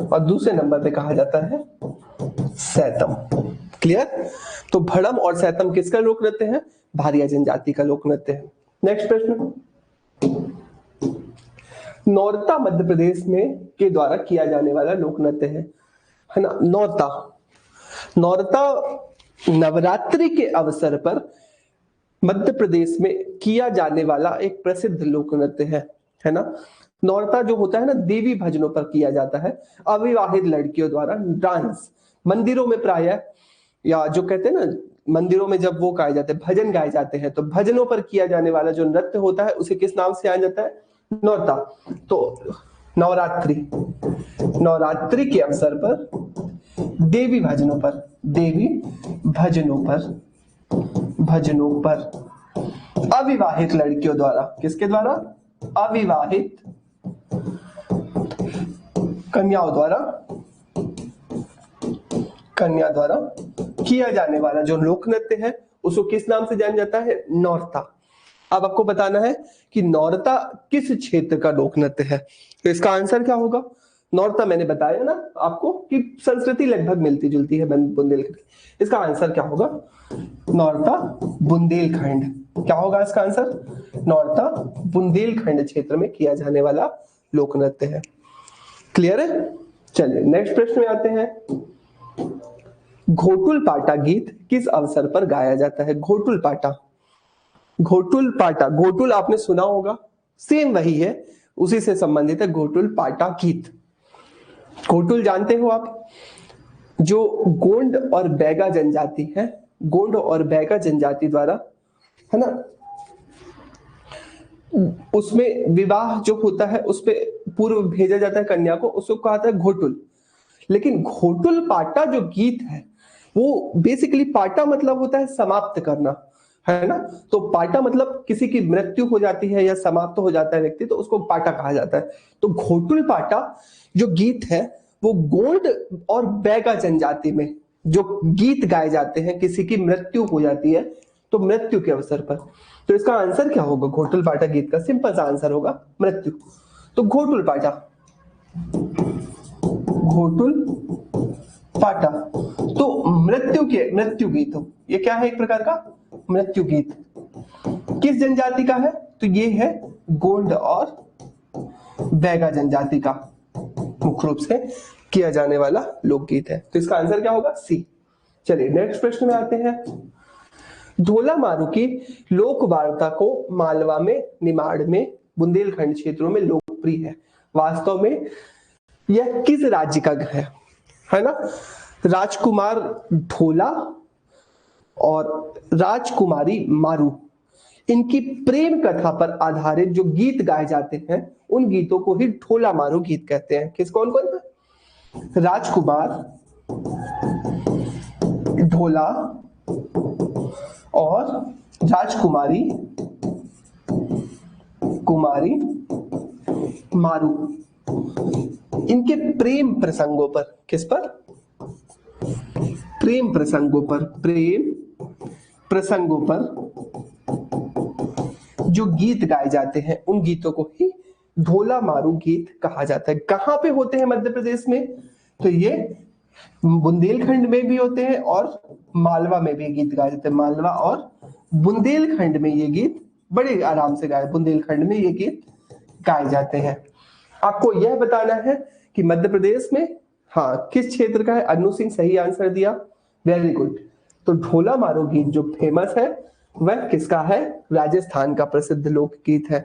और दूसरे नंबर पे कहा जाता है सैतम, क्लियर। तो भड़म और सैतम किसका लोक नृत्य है, भारिया जनजाति का लोक नृत्य है। नेक्स्ट प्रश्न। नौरता मध्य प्रदेश में के द्वारा किया जाने वाला लोक नृत्य है ना। नौरता, नौरता नवरात्रि के अवसर पर मध्य प्रदेश में किया जाने वाला एक प्रसिद्ध लोक नृत्य है ना। नौरता जो होता है ना देवी भजनों पर किया जाता है, अविवाहित लड़कियों द्वारा डांस, मंदिरों में प्रायः, या जो कहते हैं ना मंदिरों में जब वो गाए जाते हैं, भजन गाए जाते हैं, तो भजनों पर किया जाने वाला जो नृत्य होता है उसे किस नाम से जाना जाता है? नौरता। तो नवरात्रि, नवरात्रि के अवसर पर देवी भजनों पर, देवी भजनों पर अविवाहित लड़कियों द्वारा, किसके द्वारा? अविवाहित कन्या द्वारा किया जाने वाला जो लोक नृत्य है उसको किस नाम से जाना जाता है? नौरता। अब आपको बताना है कि नौरता किस क्षेत्र का लोक नृत्य है, तो इसका आंसर क्या होगा? नौरता मैंने बताया ना आपको कि संस्कृति लगभग मिलती जुलती है बुंदेलखंड। इसका आंसर क्या होगा? नौरता बुंदेलखंड। क्या होगा इसका आंसर? नौरता बुंदेलखंड क्षेत्र में किया जाने वाला लोक नृत्य है। क्लियर है? चलिए नेक्स्ट प्रश्न में आते हैं। घोटुल पाटा गीत किस अवसर पर गाया जाता है? घोटुल पाटा, घोटुल आपने सुना होगा, सेम वही है, उसी से संबंधित है घोटुल पाटा गीत। घोटुल जानते हो आप? जो गोंड और बैगा जनजाति है, गोंड और बैगा जनजाति द्वारा, है ना, उसमें विवाह जो होता है उस पे पूर्व भेजा जाता है कन्या को, उसको कहा जाता है घोटुल। लेकिन घोटुल पाटा जो गीत है वो बेसिकली, पाटा मतलब होता है समाप्त करना, है ना। तो पाटा मतलब किसी की मृत्यु हो जाती है या समाप्त हो जाता है व्यक्ति, तो उसको पाटा कहा जाता है। तो घोटुल पाटा जो गीत है वो गोंड और बैगा जनजाति में जो गीत गाए जाते हैं, किसी की मृत्यु हो जाती है तो मृत्यु के अवसर पर, तो इसका आंसर क्या होगा? घोटुल पाटा गीत का सिंपल सा आंसर होगा मृत्यु। तो घोटुल पाटा, घोटुल पाटा तो मृत्यु गीत हो, ये क्या है? एक प्रकार का मृत्यु गीत। किस जनजाति का है? तो ये है गोंड और बैगा जनजाति का मुख्य रूप से किया जाने वाला लोकगीत है। तो इसका आंसर क्या होगा? सी। चलिए नेक्स्ट प्रश्न में आते हैं। ढोला मारू की लोक वार्ता को मालवा में, निमाड़ में, बुंदेलखंड क्षेत्रों में लोकप्रिय है। वास्तव में यह किस राज्य का है ना? राजकुमार ढोला और राजकुमारी मारू, इनकी प्रेम कथा पर आधारित जो गीत गाए जाते हैं उन गीतों को ही ढोला मारू गीत कहते हैं। किस कौन कौन? राजकुमार ढोला और राजकुमारी मारू, इनके प्रेम प्रसंगों पर, किस पर? प्रेम प्रसंगों पर जो गीत गाए जाते हैं उन गीतों को ही ढोला मारू गीत कहा जाता है। कहां पे होते हैं मध्य प्रदेश में? तो ये बुंदेलखंड में भी होते हैं और मालवा में भी गीत गाए जाते हैं। मालवा और बुंदेलखंड में ये गीत बड़े आराम से गाए, बुंदेलखंड में ये गीत गाए जाते हैं। आपको यह बताना है कि मध्य प्रदेश में हाँ किस क्षेत्र का है। अनु सिंह सही आंसर दिया, वेरी गुड। तो ढोला मारू गीत जो फेमस है वह किसका है? राजस्थान का प्रसिद्ध लोकगीत है।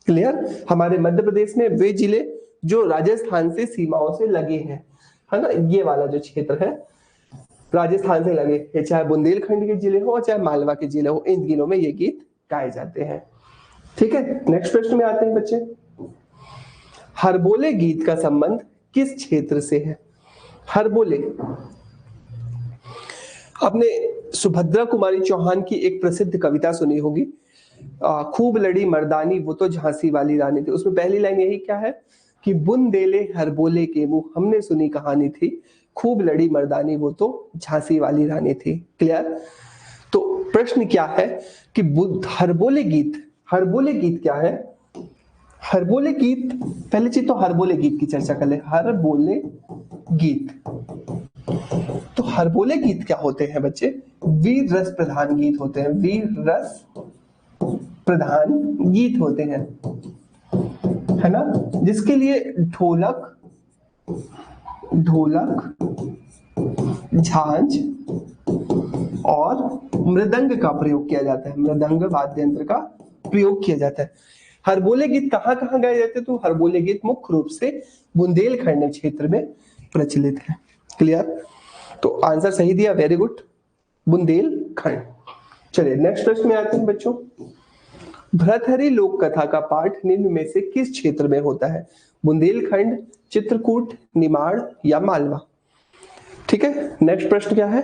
क्लियर? हमारे मध्य प्रदेश में वे जिले जो राजस्थान से सीमाओं से लगे हैं, है ना, ये वाला जो क्षेत्र है राजस्थान से लगे, चाहे बुंदेलखंड के जिले हो चाहे मालवा के जिले हो, इन जिलों में ये गीत गाए जाते हैं। ठीक है, नेक्स्ट प्रश्न में आते हैं बच्चे। हरबोले गीत का संबंध किस क्षेत्र से है? हरबोले, आपने सुभद्रा कुमारी चौहान की एक प्रसिद्ध कविता सुनी होगी, खूब लड़ी मर्दानी वो तो झांसी वाली रानी थी। उसमें पहली लाइन यही क्या है कि बुंदेले हरबोले के मुंह हमने सुनी कहानी थी, खूब लड़ी मर्दानी वो तो झांसी वाली रानी थी। क्लियर? तो प्रश्न क्या है कि हरबोले गीत क्या है? हरबोले गीत, पहले चीज तो हरबोले गीत की चर्चा कर ले। हरबोले गीत, तो हरबोले गीत क्या होते हैं बच्चे? वीर रस प्रधान गीत होते हैं। वीर रस प्रधान गीत होते हैं, है ना, जिसके लिए ढोलक, झांझ और मृदंग का प्रयोग किया जाता है। मृदंग वाद्य यंत्र का प्रयोग किया जाता है। हरबोले गीत कहां कहां गाए जाते हैं? तो हरबोले गीत मुख्य रूप से बुंदेलखंड क्षेत्र में प्रचलित है। क्लियर? तो आंसर सही दिया, वेरी गुड। बुंदेलखंड। चलिए नेक्स्ट प्रश्न में आते हैं बच्चों। भर्तहरि लोक कथा का पाठ निम्न में से किस क्षेत्र में होता है? बुंदेलखंड, चित्रकूट, निमाड़ या मालवा? ठीक है, नेक्स्ट प्रश्न क्या है?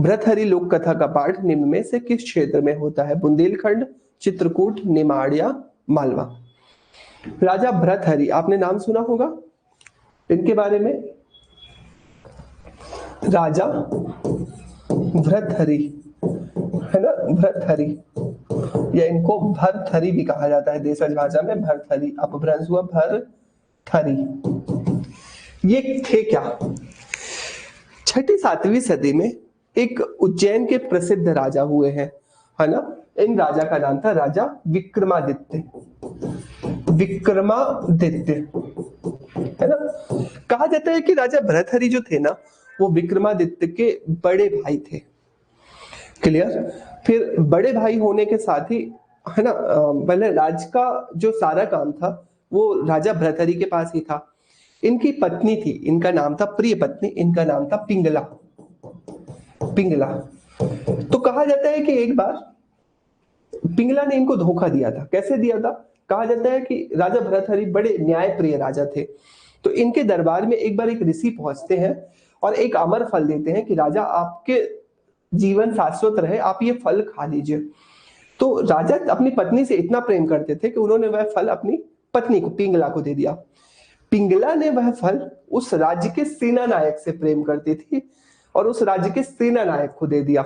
भर्तहरि लोक कथा का पाठ निम्न में से किस क्षेत्र में होता है? बुंदेलखंड, चित्रकूट, निमाड़ या मालवा? राजा भर्तहरि, आपने नाम सुना होगा इनके बारे में। राजा भर्तहरि, है ना, भर्तहरि, या इनको भर्तहरि भी कहा जाता है देशज भाषा में, भर्तहरि, अपभ्रंश हुआ भर्तहरि। ये थे क्या? 6ठी-7वीं सदी में एक उज्जैन के प्रसिद्ध राजा हुए हैं, है ना। इन राजा का नाम था राजा विक्रमादित्य। विक्रमादित्य, है ना। कहा जाता है कि राजा भर्तहरि जो थे ना, वो विक्रमादित्य के बड़े भाई थे। क्लियर? फिर बड़े भाई होने के साथ ही, है ना, पहले राज का जो सारा काम था वो राजा भर्तहरि के पास ही था। इनकी पत्नी थी, इनका नाम था प्रिय पत्नी, इनका नाम था पिंगला। पिंगला। तो कहा जाता है कि एक बार पिंगला ने इनको धोखा दिया था। कैसे दिया था? कहा जाता है कि राजा भर्तहरि बड़े न्याय प्रिय राजा थे, तो इनके दरबार में एक बार एक ऋषि पहुंचते हैं और एक अमर फल देते हैं कि राजा आपके जीवन शाश्वत रहे, आप ये फल खा लीजिए। तो राजा अपनी पत्नी से इतना प्रेम करते थे कि उन्होंने वह फल अपनी पत्नी को, पिंगला को दे दिया। पिंगला ने वह फल उस राज्य के सेना नायक से प्रेम करती थी और उस राज्य के सेना नायक को दे दिया।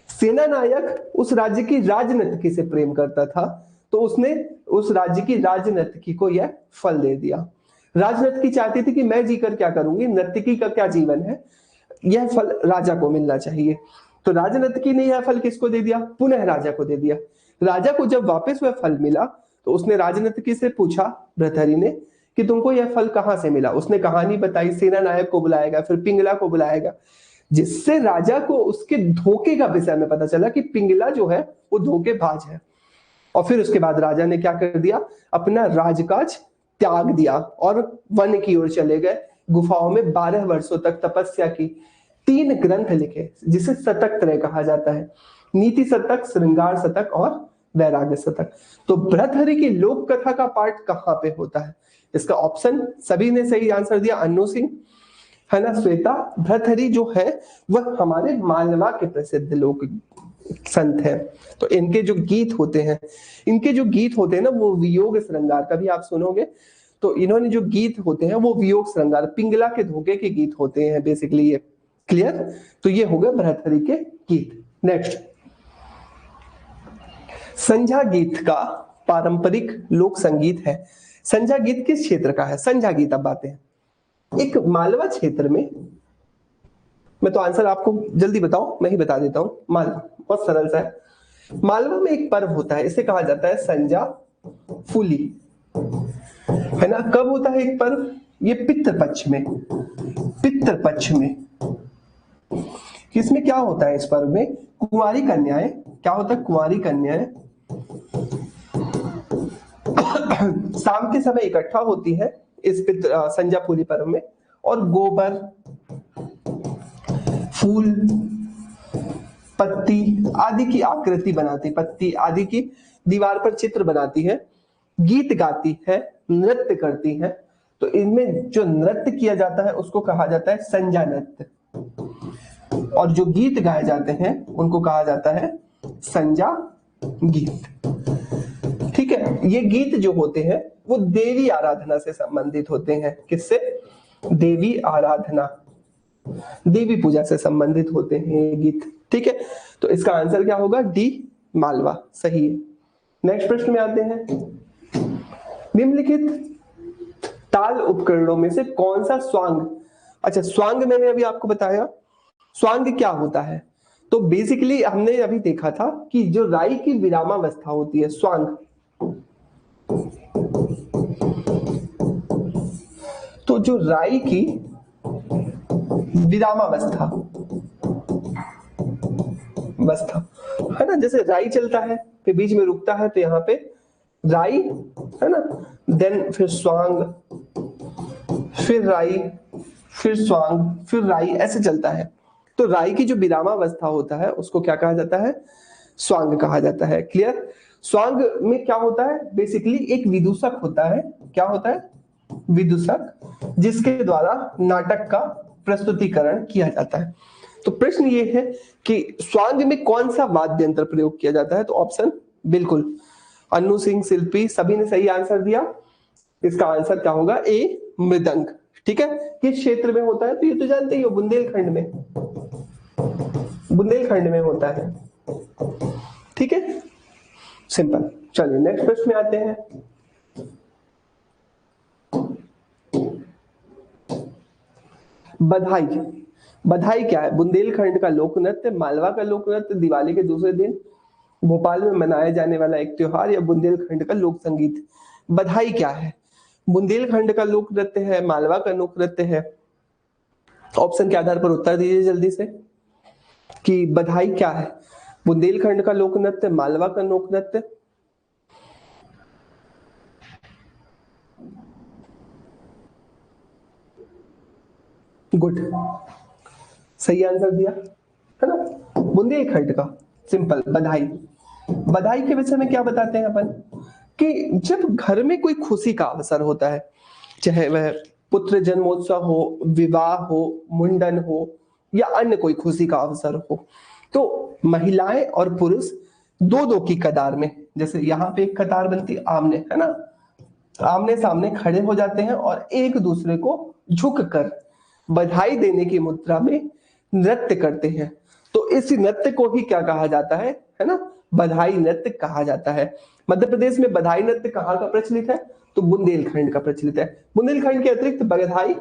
सेना नायक उस राज्य की राजनर्तकी से प्रेम करता था, तो उसने उस राज्य की राजनर्तकी को यह फल दे दिया। राजनर्तकी चाहती थी कि मैं जीकर क्या करूंगी, नर्तकी का क्या जीवन है, यह फल राजा को मिलना चाहिए। तो राजनर्तकी ने यह फल किसको दे दिया? पुनः राजा को दे दिया। राजा को जब वापस वह फल मिला तो उसने राजनर्तकी से पूछा, भर्तहरि ने, कि तुमको यह फल कहां से मिला? उसने कहानी बताई, सेना नायक को बुलाएगा, फिर पिंगला को बुलाएगा, जिससे राजा को उसके धोखे का विषय में पता चला कि पिंगला जो है वो धोखेबाज है। और फिर उसके बाद राजा ने क्या कर दिया? अपना राजकाज त्याग दिया और वन की ओर चले गए। गुफाओं में 12 वर्षों तक तपस्या की। 3 ग्रंथ लिखे जिसे शतक त्रय कहा जाता है, नीति शतक, श्रृंगार शतक और वैराग्य शतक। तो भर्तहरि की लोक कथा का पाठ कहाँ पे होता है? इसका ऑप्शन सभी ने सही आंसर दिया। अन्नू सिंह, है ना, श्वेता। भर्तहरि जो है वह हमारे मालवा के प्रसिद्ध लोक संत है। तो इनके जो गीत होते हैं, ना, वो वियोग श्रृंगार, कभी आप सुनोगे तो इन्होंने जो गीत होते हैं वो वियोग श्रृंगार, पिंगला के धोखे के गीत होते हैं बेसिकली ये। क्लियर? तो ये हो गए भर्तहरि के गीत। नेक्स्ट, संध्या गीत का पारंपरिक लोक संगीत है। संध्या गीत किस क्षेत्र का है? संध्या गीत, अब बातें हैं एक मालवा क्षेत्र में। मैं तो आंसर आपको जल्दी बताऊं, मैं ही बता देता हूं। मालवा बहुत सरल सा है। मालवा में एक पर्व होता है, इसे कहा जाता है संजा फूली, है ना। कब होता है एक पर्व? ये पितृपक्ष में। पितृपक्ष में किसमें क्या होता है? इस पर्व में कुंवारी कन्याएं, क्या होता है? कुंवारी कन्याएं शाम के समय इकट्ठा होती है इस संजा फूली पर्व में, और गोबर, फूल, पत्ती आदि की आकृति बनाती, पत्ती आदि की दीवार पर चित्र बनाती है, गीत गाती है, नृत्य करती है। तो इनमें जो नृत्य किया जाता है उसको कहा जाता है संजा नृत्य, और जो गीत गाए जाते हैं उनको कहा जाता है संजा गीत। ठीक है, ये गीत जो होते हैं वो देवी आराधना से संबंधित होते हैं। किससे? देवी आराधना, देवी पूजा से संबंधित होते हैं ये गीत। ठीक है, तो इसका आंसर क्या होगा? डी, मालवा, सही है। नेक्स्ट प्रश्न में आते हैं। निम्नलिखित ताल उपकरणों में से कौन सा स्वांग, अच्छा स्वांग मैंने अभी आपको बताया, स्वांग क्या होता है? तो बेसिकली हमने अभी देखा था कि जो राई की विरामावस्था होती है, स्वांग, तो जो राई की विरामावस्था है ना, जैसे राई चलता है फिर बीच में रुकता है, तो यहाँ पे राई, है ना, देन फिर स्वांग, फिर राई, फिर स्वांग, फिर राई, ऐसे चलता है। तो राई की जो विरामावस्था होता है उसको क्या कहा जाता है? स्वांग कहा जाता है। क्लियर? स्वांग में क्या होता है? बेसिकली एक विदूषक होता है। क्या होता है? विदूषक, जिसके द्वारा नाटक का प्रस्तुतिकरण किया जाता है। तो प्रश्न ये है कि स्वांग में कौन सा वाद्य यंत्र प्रयोग किया जाता है? तो ऑप्शन बिल्कुल अन्नू सिंह शिल्पी, सभी ने सही आंसर दिया। इसका आंसर क्या होगा? ए, मृदंग। ठीक है, किस क्षेत्र में होता है? तो ये तो जानते ही हो, बुंदेलखंड में, बुंदेलखंड में होता है। ठीक है, सिंपल। चलिए नेक्स्ट प्रश्न में आते हैं। बधाई, बधाई क्या है? बुंदेलखंड का लोक नृत्य, मालवा का लोक नृत्य, दिवाली के दूसरे दिन भोपाल में मनाया जाने वाला एक त्योहार, या बुंदेलखंड का लोक संगीत? बधाई क्या है? बुंदेलखंड का लोक नृत्य है, मालवा का लोक नृत्य है? ऑप्शन के आधार पर उत्तर दीजिए जल्दी से कि बधाई क्या है? बुंदेलखंड का लोक नृत्य, मालवा का लोक नृत्य? गुड, सही आंसर दिया है ना, बुंदेलखंड का। सिंपल, बधाई। बधाई के विषय में क्या बताते हैं अपन कि जब घर में कोई खुशी का अवसर होता है, चाहे वह पुत्र जन्मोत्सव हो, विवाह हो, मुंडन हो, या अन्य कोई खुशी का अवसर हो, तो महिलाएं और पुरुष दो दो की कतार में, जैसे यहाँ पे एक कतार बनती आमने, है ना, आमने सामने खड़े हो जाते हैं और एक दूसरे को झुककर बधाई देने की मुद्रा में नृत्य करते हैं। तो इस नृत्य को ही क्या कहा जाता है ना, बधाई नृत्य कहा जाता है। मध्य प्रदेश में बधाई नृत्य कहाँ का प्रचलित है? तो बुंदेलखंड का प्रचलित है। बुंदेलखंड के अतिरिक्त बधाई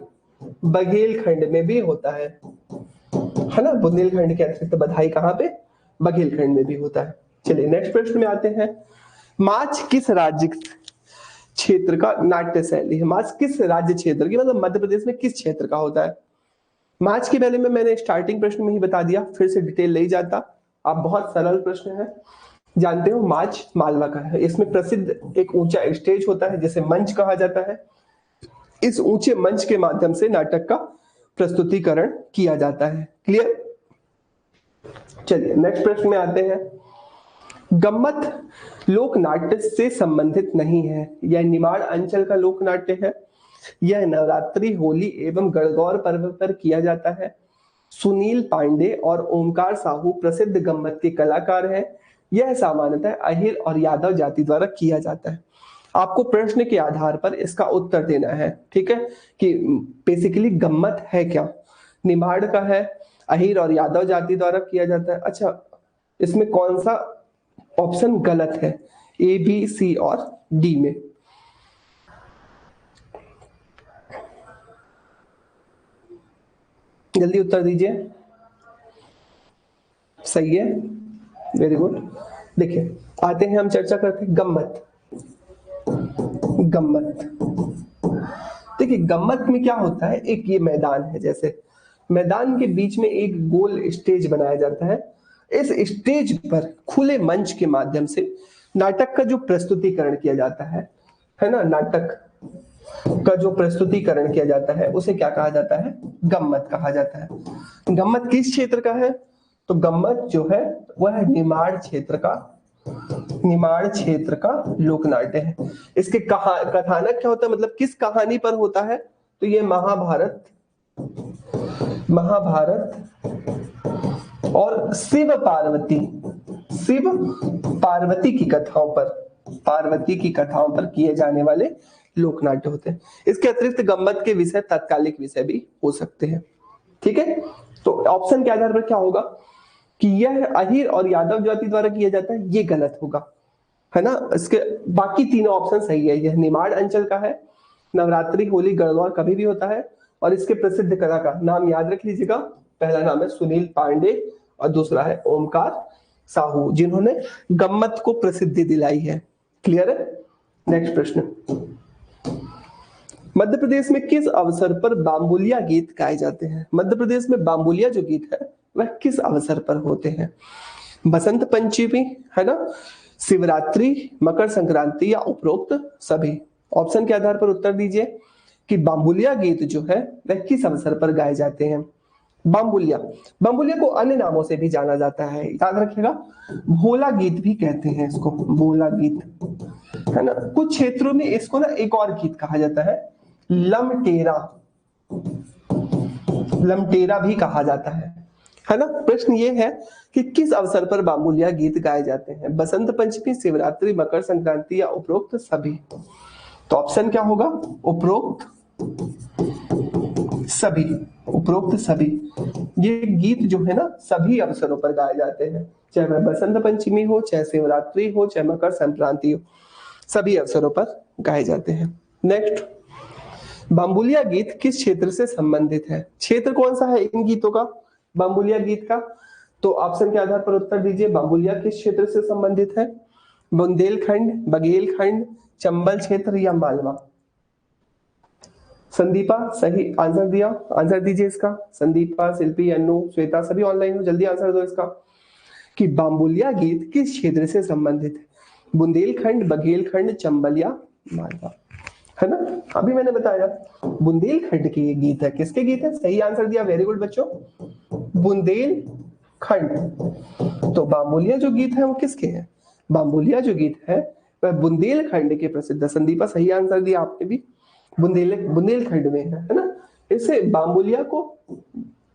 बघेलखंड में भी होता है ना, बुंदेलखंड के अतिरिक्त बधाई कहाँ पे? बघेलखंड में भी होता है। चलिए नेक्स्ट प्रश्न में आते हैं। माच किस राज्य क्षेत्र का नाट्य शैली है? माच किस राज्य क्षेत्र की, मतलब मध्य प्रदेश में किस क्षेत्र का होता है? माच के बारे में मैंने स्टार्टिंग प्रश्न में ही बता दिया, फिर से डिटेल नहीं जाता। आप बहुत सरल प्रश्न है, जानते हो माच मालवा का है। इसमें प्रसिद्ध एक ऊंचा स्टेज होता है जिसे मंच कहा जाता है। इस ऊंचे मंच के माध्यम से नाटक का प्रस्तुतिकरण किया जाता है। क्लियर? चलिए नेक्स्ट प्रश्न में आते हैं। गम्मत लोक नाट्य से संबंधित नहीं है, यह निमाड़ अंचल का लोक नाट्य है। यह नवरात्रि, होली एवं गणगौर पर्व पर किया जाता है। सुनील पांडे और ओमकार साहू प्रसिद्ध गम्मत के कलाकार हैं। यह सामान्यतः अहिर और यादव जाति द्वारा किया जाता है। आपको प्रश्न के आधार पर इसका उत्तर देना है, ठीक है, कि बेसिकली गम्मत है क्या? निमाड़ का है, अहिर और यादव जाति द्वारा किया जाता है। अच्छा, इसमें कौन सा ऑप्शन गलत है? ए, बी, सी और डी में? जल्दी उत्तर दीजिए। सही है, वेरी गुड। देखिए आते हैं, हम चर्चा करते हैं गम्मत। गम्मत, देखिए गम्मत में क्या होता है, एक ये मैदान है, जैसे मैदान के बीच में एक गोल स्टेज बनाया जाता है। इस स्टेज पर खुले मंच के माध्यम से नाटक का जो प्रस्तुतिकरण किया जाता है ना, नाटक का जो प्रस्तुतिकरण किया जाता है उसे क्या कहा जाता है? गम्मत कहा जाता है। गम्मत किस क्षेत्र का है? तो गम्मत जो है वह निमाड़ क्षेत्र का, निमाड़ क्षेत्र का लोकनाट्य है। इसके कथानक क्या होता है, मतलब किस कहानी पर होता है? तो ये महाभारत, महाभारत और शिव पार्वती, शिव पार्वती की कथाओं पर, पार्वती की कथाओं पर किए जाने वाले लोकनाट्य होते हैं। इसके अतिरिक्त गम्मत के विषय तात्कालिक विषय भी हो सकते हैं। ठीक है, तो ऑप्शन के आधार पर क्या होगा कि यह अहिर और यादव जाति द्वारा किया जाता है, ये गलत होगा, है ना। इसके बाकी तीनों ऑप्शन सही है। यह निमाड़ अंचल का है, नवरात्रि, होली, गणगौर कभी भी होता है, और इसके प्रसिद्ध कलाकार नाम याद रख लीजिएगा। पहला नाम है सुनील पांडे और दूसरा है ओमकार साहू, जिन्होंने गम्मत को प्रसिद्धि दिलाई है। क्लियर है? नेक्स्ट प्रश्न। मध्य प्रदेश में किस अवसर पर बाम्बुलिया गीत गाए जाते हैं? मध्य प्रदेश में बाम्बुलिया जो गीत है वह किस अवसर पर होते हैं? बसंत पंचमी, है ना, शिवरात्रि, मकर संक्रांति या उपरोक्त सभी? ऑप्शन के आधार पर उत्तर दीजिए कि बाम्बुलिया गीत जो है वह किस अवसर पर गाए जाते हैं। बाम्बुलिया। बाम्बुलिया को अन्य नामों से भी जाना जाता है, याद रखिएगा, भोला गीत भी कहते हैं इसको, भोला गीत, है ना। कुछ क्षेत्रों में इसको ना एक और गीत कहा जाता है, लमटेरा, लमटेरा भी कहा जाता है ना। प्रश्न ये है कि किस अवसर पर बाम्बुलिया गीत गाए जाते हैं, बसंत पंचमी, शिवरात्रि, मकर संक्रांति या उपरोक्त सभी। तो ऑप्शन क्या होगा, उपरोक्त सभी, उपरोक्त सभी। ये गीत जो है ना सभी अवसरों पर गाए जाते हैं, चाहे वह बसंत पंचमी हो, चाहे शिवरात्रि हो, चाहे मकर संक्रांति हो, सभी अवसरों पर गाए जाते हैं। नेक्स्ट, बाम्बुलिया गीत किस क्षेत्र से संबंधित है, क्षेत्र कौन सा है इन गीतों का, बाम्बुलिया गीत का। तो ऑप्शन के आधार पर उत्तर दीजिए, बाम्बुलिया किस क्षेत्र से संबंधित है, बुंदेलखंड, बघेलखंड, चंबल क्षेत्र या मालवा। संदीपा सही आंसर दिया, आंसर दीजिए इसका। संदीपा, शिल्पी, अनु, श्वेता सभी ऑनलाइन हो, जल्दी आंसर दो इसका कि बाम्बुलिया गीत किस क्षेत्र से संबंधित है, बुंदेलखंड, बघेलखंड, चंबल या मालवा, है ना। अभी मैंने बताया बुंदेलखंड के ये गीत है, किसके गीत है, सही आंसर दिया, वेरी गुड बच्चों, बुंदेलखंड। तो बाम्बुलिया जो गीत है वो किसके हैं, बाम्बुलिया जो गीत है वह बुंदेलखंड के प्रसिद्ध, संदीपा सही आंसर दिया आपने भी, बुंदेलखंड में है ना। इसे बाम्बुलिया को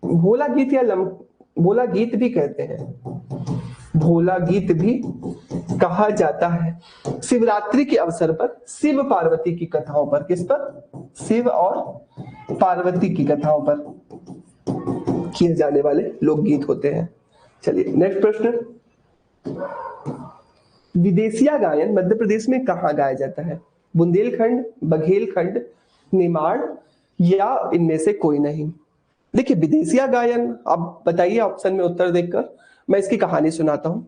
भोला गीत या भोला गीत भी कहते हैं, भोला गीत भी कहा जाता है। शिवरात्रि के अवसर पर शिव पार्वती की कथाओं पर, किस पर, शिव और पार्वती की कथाओं पर किए जाने वाले लोकगीत होते हैं। चलिए नेक्स्ट प्रश्न, विदेशिया गायन मध्य प्रदेश में कहाँ गाया जाता है, बुंदेलखंड, बघेलखंड, निमाड़ या इनमें से कोई नहीं। देखिए विदेशिया गायन, आप बताइए ऑप्शन में उत्तर देखकर, मैं इसकी कहानी सुनाता हूँ।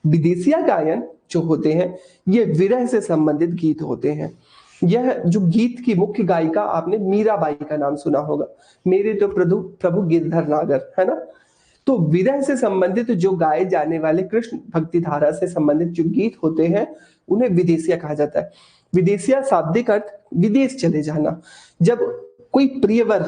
विदेशिया गायन जो होते हैं ये विरह से संबंधित गीत होते हैं। यह जो गीत की मुख्य गायिका, आपने मीराबाई का नाम सुना होगा, मेरे तो प्रभु गिरधर नागर, है ना। तो विरह से संबंधित जो गाए जाने वाले कृष्ण भक्ति धारा से संबंधित जो गीत होते हैं उन्हें विदेशिया कहा जाता है। विदेशिया शाब्दिक अर्थ विदेश चले जाना। जब कोई प्रियवर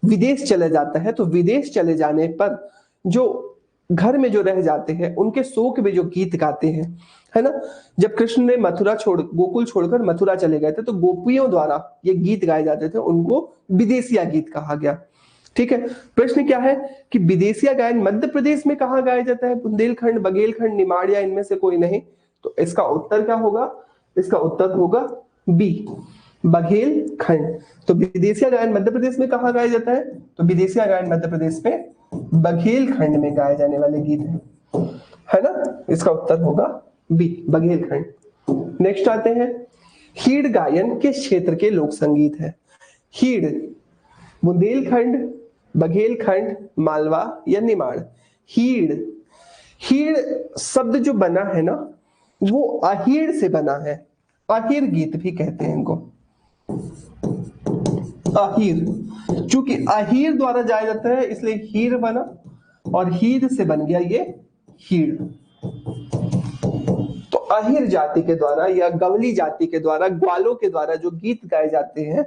विदेश चले जाता है तो विदेश चले जाने पर जो घर में जो रह जाते हैं उनके शोक में जो गीत गाते हैं, है ना। जब कृष्ण ने गोकुल छोड़कर मथुरा चले गए थे तो गोपियों द्वारा ये गीत गाए जाते थे, उनको विदेशिया गीत कहा गया। ठीक है, प्रश्न क्या है कि विदेशिया गायन मध्य प्रदेश में कहाँ गाया जाता है, बुंदेलखंड, बघेलखंड, निमाड़िया इनमें से कोई नहीं। तो इसका उत्तर क्या होगा, इसका उत्तर होगा बी, बघेलखंड। तो विदेशिया गायन मध्य प्रदेश में कहाँ गाया जाता है, तो विदेशिया गायन मध्य प्रदेश में बघेलखंड में गाए जाने वाले गीत है ना। इसका उत्तर होगा बी, बघेलखंड। नेक्स्ट आते हैं, हीड़ गायन किस क्षेत्र के लोक संगीत है, हीड़, बुंदेलखंड, बघेलखंड, मालवा या निमाड़। हीड़, हीड़ शब्द जो बना है ना वो अहीर से बना है, अहीर गीत भी कहते हैं इनको, अहीर, चूंकि अहीर द्वारा जाया जाता है इसलिए हीर बना और हीर से बन गया ये हीड़। तो अहीर जाति के द्वारा या गवली जाति के द्वारा, ग्वालों के द्वारा जो गीत गाए जाते हैं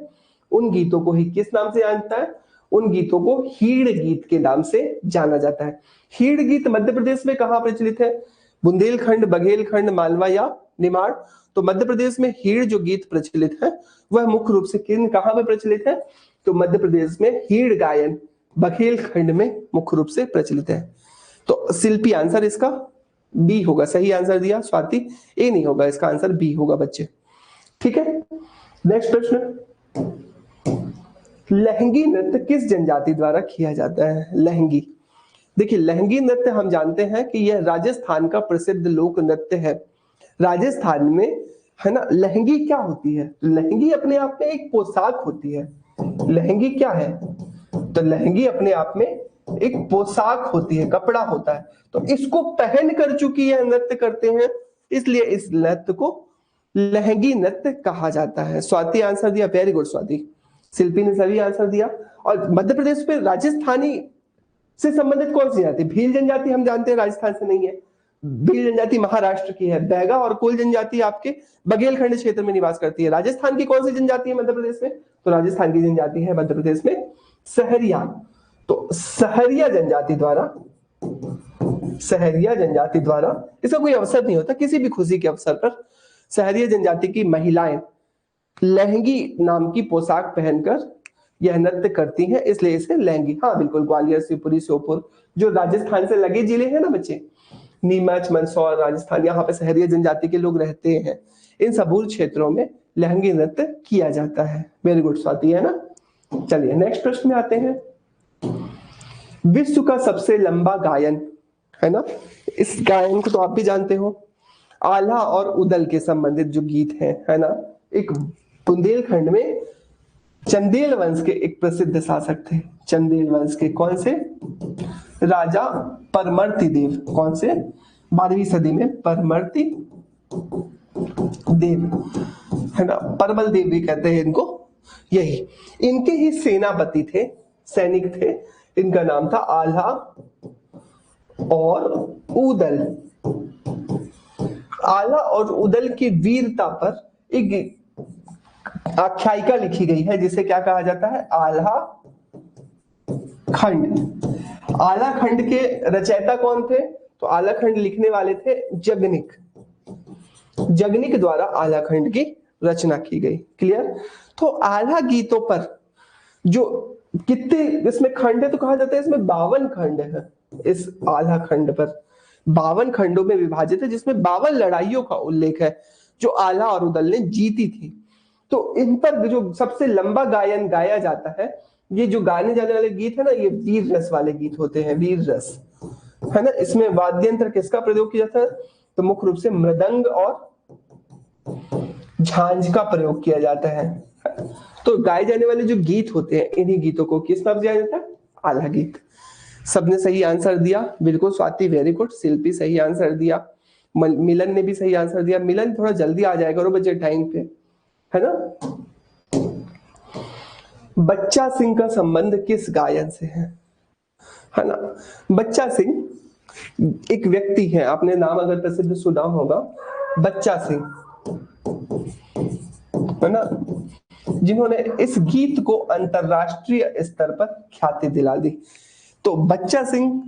उन गीतों को ही किस नाम से जानता है, उन गीतों को हीड़ गीत के नाम से जाना जाता है। हीड़ गीत मध्य प्रदेश में कहां प्रचलित है, बुंदेलखंड, बघेलखंड, मालवा या निमाड़। तो मध्य प्रदेश में हीड़ जो गीत प्रचलित है वह मुख्य रूप से कहां पर प्रचलित है, तो मध्य प्रदेश में हीड़ गायन बघेलखंड में मुख्य रूप से प्रचलित है। तो शिल्पी आंसर इसका बी होगा, सही आंसर दिया। स्वाति ए नहीं होगा, इसका आंसर बी होगा बच्चे। ठीक है, नेक्स्ट प्रश्न, लहंगी नृत्य किस जनजाति द्वारा किया जाता है, लहंगी। देखिए लहंगी नृत्य हम जानते हैं कि यह राजस्थान का प्रसिद्ध लोक नृत्य है। राजस्थान में, है ना, लहंगी क्या होती है, लहंगी अपने आप में एक पोशाक होती है। लहंगी क्या है, तो लहंगी अपने आप में एक पोशाक होती है, कपड़ा होता है। तो इसको पहन कर चूंकि यह नृत्य करते हैं इसलिए इस नृत्य को लहंगी नृत्य कहा जाता है। स्वाति आंसर दिया, वेरी गुड स्वाति। शिल्पी ने सभी आंसर दिया। और मध्य प्रदेश में राजस्थानी से संबंधित कौन सी जाति, भील जनजाति हम जानते हैं राजस्थान से नहीं है, भील जनजाति महाराष्ट्र की है। बैगा और कोल जनजाति आपके बघेलखंड क्षेत्र में निवास करती है। राजस्थान की कौन सी जनजाति है मध्य प्रदेश में, तो राजस्थान की जनजाति है मध्य प्रदेश में सहरिया। तो सहरिया जनजाति द्वारा इसका कोई अवसर नहीं होता, किसी भी खुशी के अवसर पर सहरिया जनजाति की महिलाएं लहंगी नाम की पोशाक पहनकर यह नृत्य करती हैं, इसलिए इसे लहंगी। हाँ बिल्कुल, ग्वालियर, शिवपुरी, श्योपुर जो राजस्थान से लगे जिले हैं ना बच्चे, नीमच, मंदसौर, राजस्थान, यहाँ पे सहरिया जनजाति के लोग रहते हैं, इन सबूर क्षेत्रों में लहंगी नृत्य किया जाता है। वेरी गुड स्वाति, है ना। चलिए नेक्स्ट प्रश्न में आते हैं। विश्व का सबसे लंबा गायन, है ना, इस गायन को तो आप भी जानते हो, आल्हा और उदल के संबंधित जो गीत है ना, एक बुंदेलखंड में चंदेल वंश के एक प्रसिद्ध शासक थे। चंदेल वंश के कौन से? राजा परमर्ति देव। कौन से? 12वीं सदी में परमर्ति देव, है ना, परमल देव भी कहते हैं इनको। यही इनके ही सेनापति थे, सैनिक थे। इनका नाम था आल्हा और उदल। आल्हा और उदल की वीरता पर एक आख्यायिका लिखी गई है जिसे क्या कहा जाता है? आल्हा खंड। आल्हा खंड के रचयिता कौन थे? तो आल्हा खंड लिखने वाले थे जगनिक। जगनिक द्वारा आल्हा खंड की रचना की गई। क्लियर? तो आल्हा गीतों पर जो कितने इसमें खंड है तो कहा जाता है इसमें 52 खंड है। इस आल्हा खंड पर 52 खंडों में विभाजित है, जिसमें 52 लड़ाइयों का उल्लेख है जो आल्हा और उदल ने जीती थी। तो इन पर जो सबसे लंबा गायन गाया जाता है, ये जो गाने जाने वाले गीत है ना, ये वीर रस वाले गीत होते हैं, वीर रस, है ना। इसमें वाद्यंत्र किसका प्रयोग किया जाता है? तो मुख्य रूप से मृदंग और झांझ का प्रयोग किया जाता है। तो गाए जाने वाले जो गीत होते हैं, इन्हीं गीतों को किस नाम से जाना जाता है? आल्हा गीत। सबने सही आंसर दिया, बिल्कुल स्वाति, वेरी गुड। शिल्पी सही आंसर दिया, मिलन ने भी सही आंसर दिया। मिलन थोड़ा जल्दी आ जाएगा करो बच्चे टाइम पे, है ना। बच्चा सिंह का संबंध किस गायन से है ना। बच्चा सिंह एक व्यक्ति है, आपने नाम अगर प्रसिद्ध सुना होगा, बच्चा सिंह, है ना, जिन्होंने इस गीत को अंतरराष्ट्रीय स्तर पर ख्याति दिला दी। तो बच्चा सिंह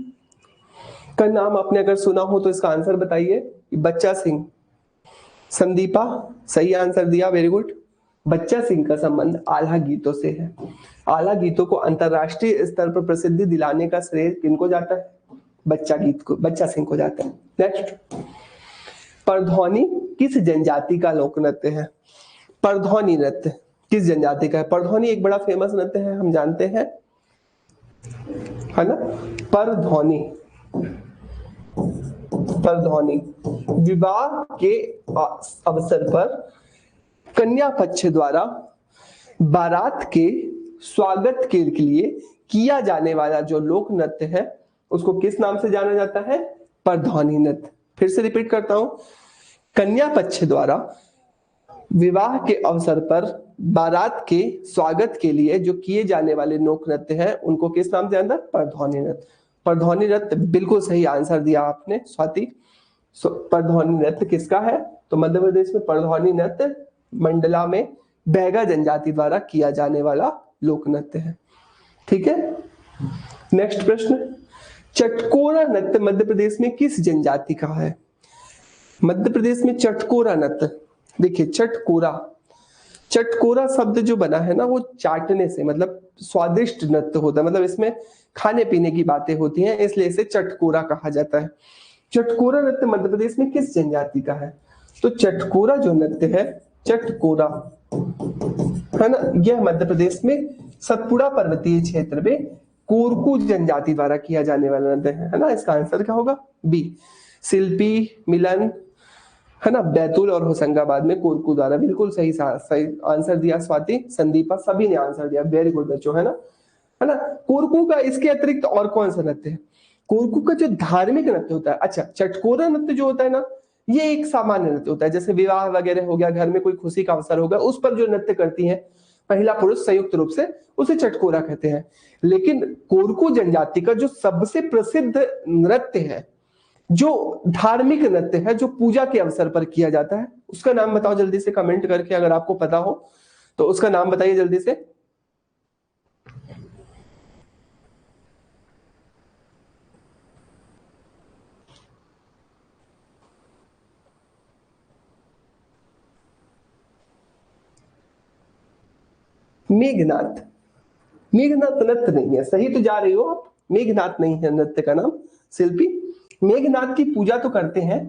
का नाम आपने अगर सुना हो तो इसका आंसर बताइए। बच्चा सिंह। संदीपा सही आंसर दिया, वेरी गुड। बच्चा सिंह का संबंध आल्हा गीतों से है। आल्हा गीतों को अंतरराष्ट्रीय स्तर पर प्रसिद्धि दिलाने का श्रेय किनको जाता है? बच्चा सिंह को जाता है। नेक्स्ट, परधौनी किस जनजाति का लोक नृत्य है? परधौनी नृत्य किस जनजाति का है? परधौनी एक बड़ा फेमस नृत्य है, हम जानते हैं, है ना। परधौनी विवाह के अवसर पर कन्या पक्ष द्वारा बारात के स्वागत के लिए किया जाने वाला जो लोक नृत्य है, उसको किस नाम से जाना जाता है? परधौनी नृत्य। फिर से रिपीट करता हूं, कन्या पक्ष द्वारा विवाह के अवसर पर बारात के स्वागत के लिए जो किए जाने वाले लोक नृत्य हैं, उनको किस नाम से जाना? परधौनी नृत्य। परधौनी नृत्य, बिल्कुल सही आंसर दिया आपने स्वाति। परधौनी नृत्य किसका है? तो मध्य प्रदेश में परधौनी नृत्य मंडला में बैगा जनजाति द्वारा किया जाने वाला लोक नृत्य है। ठीक है। नेक्स्ट प्रश्न, चटकोरा नृत्य मध्य प्रदेश में किस जनजाति का है? मध्य प्रदेश में चटकोरा नृत्य, देखिए चटकोरा शब्द जो बना है ना, वो चाटने से, मतलब स्वादिष्ट नृत्य होता है, मतलब इसमें खाने पीने की बातें होती हैं, इसलिए इसे चटकोरा कहा जाता है। चटकोरा नृत्य मध्य प्रदेश में किस जनजाति का है? तो चटकोरा जो नृत्य है, चटकोरा, है ना, यह मध्य प्रदेश में सतपुड़ा पर्वतीय क्षेत्र में कोरकू जनजाति द्वारा किया जाने वाला नृत्य है ना। इसका आंसर क्या होगा? बी। शिल्पी, मिलन, है ना, बैतूल और होशंगाबाद में कोरकू द्वारा, बिल्कुल सही आंसर दिया स्वाति, संदीपा, सभी ने आंसर दिया, वेरी गुड बच्चों, है ना। कोरकू का इसके अतिरिक्त और कौन सा नृत्य है? कोरकू का जो धार्मिक नृत्य होता है, अच्छा, चटकोरा नृत्य जो होता है ना, ये एक सामान्य नृत्य होता है, जैसे विवाह वगैरह हो गया, घर में कोई खुशी का अवसर होगा, उस पर जो नृत्य करती है महिला पुरुष संयुक्त रूप से, उसे चटकोरा कहते हैं। लेकिन कोरकू जनजाति का जो सबसे प्रसिद्ध नृत्य है, जो धार्मिक नृत्य है, जो पूजा के अवसर पर किया जाता है, उसका नाम बताओ जल्दी से कमेंट करके, अगर आपको पता हो तो उसका नाम बताइए जल्दी से। मेघनाद। मेघनाद नृत्य नहीं है, सही तो जा रही हो आप, मेघनाद नहीं है नृत्य का नाम शिल्पी। मेघनाद की पूजा तो करते हैं,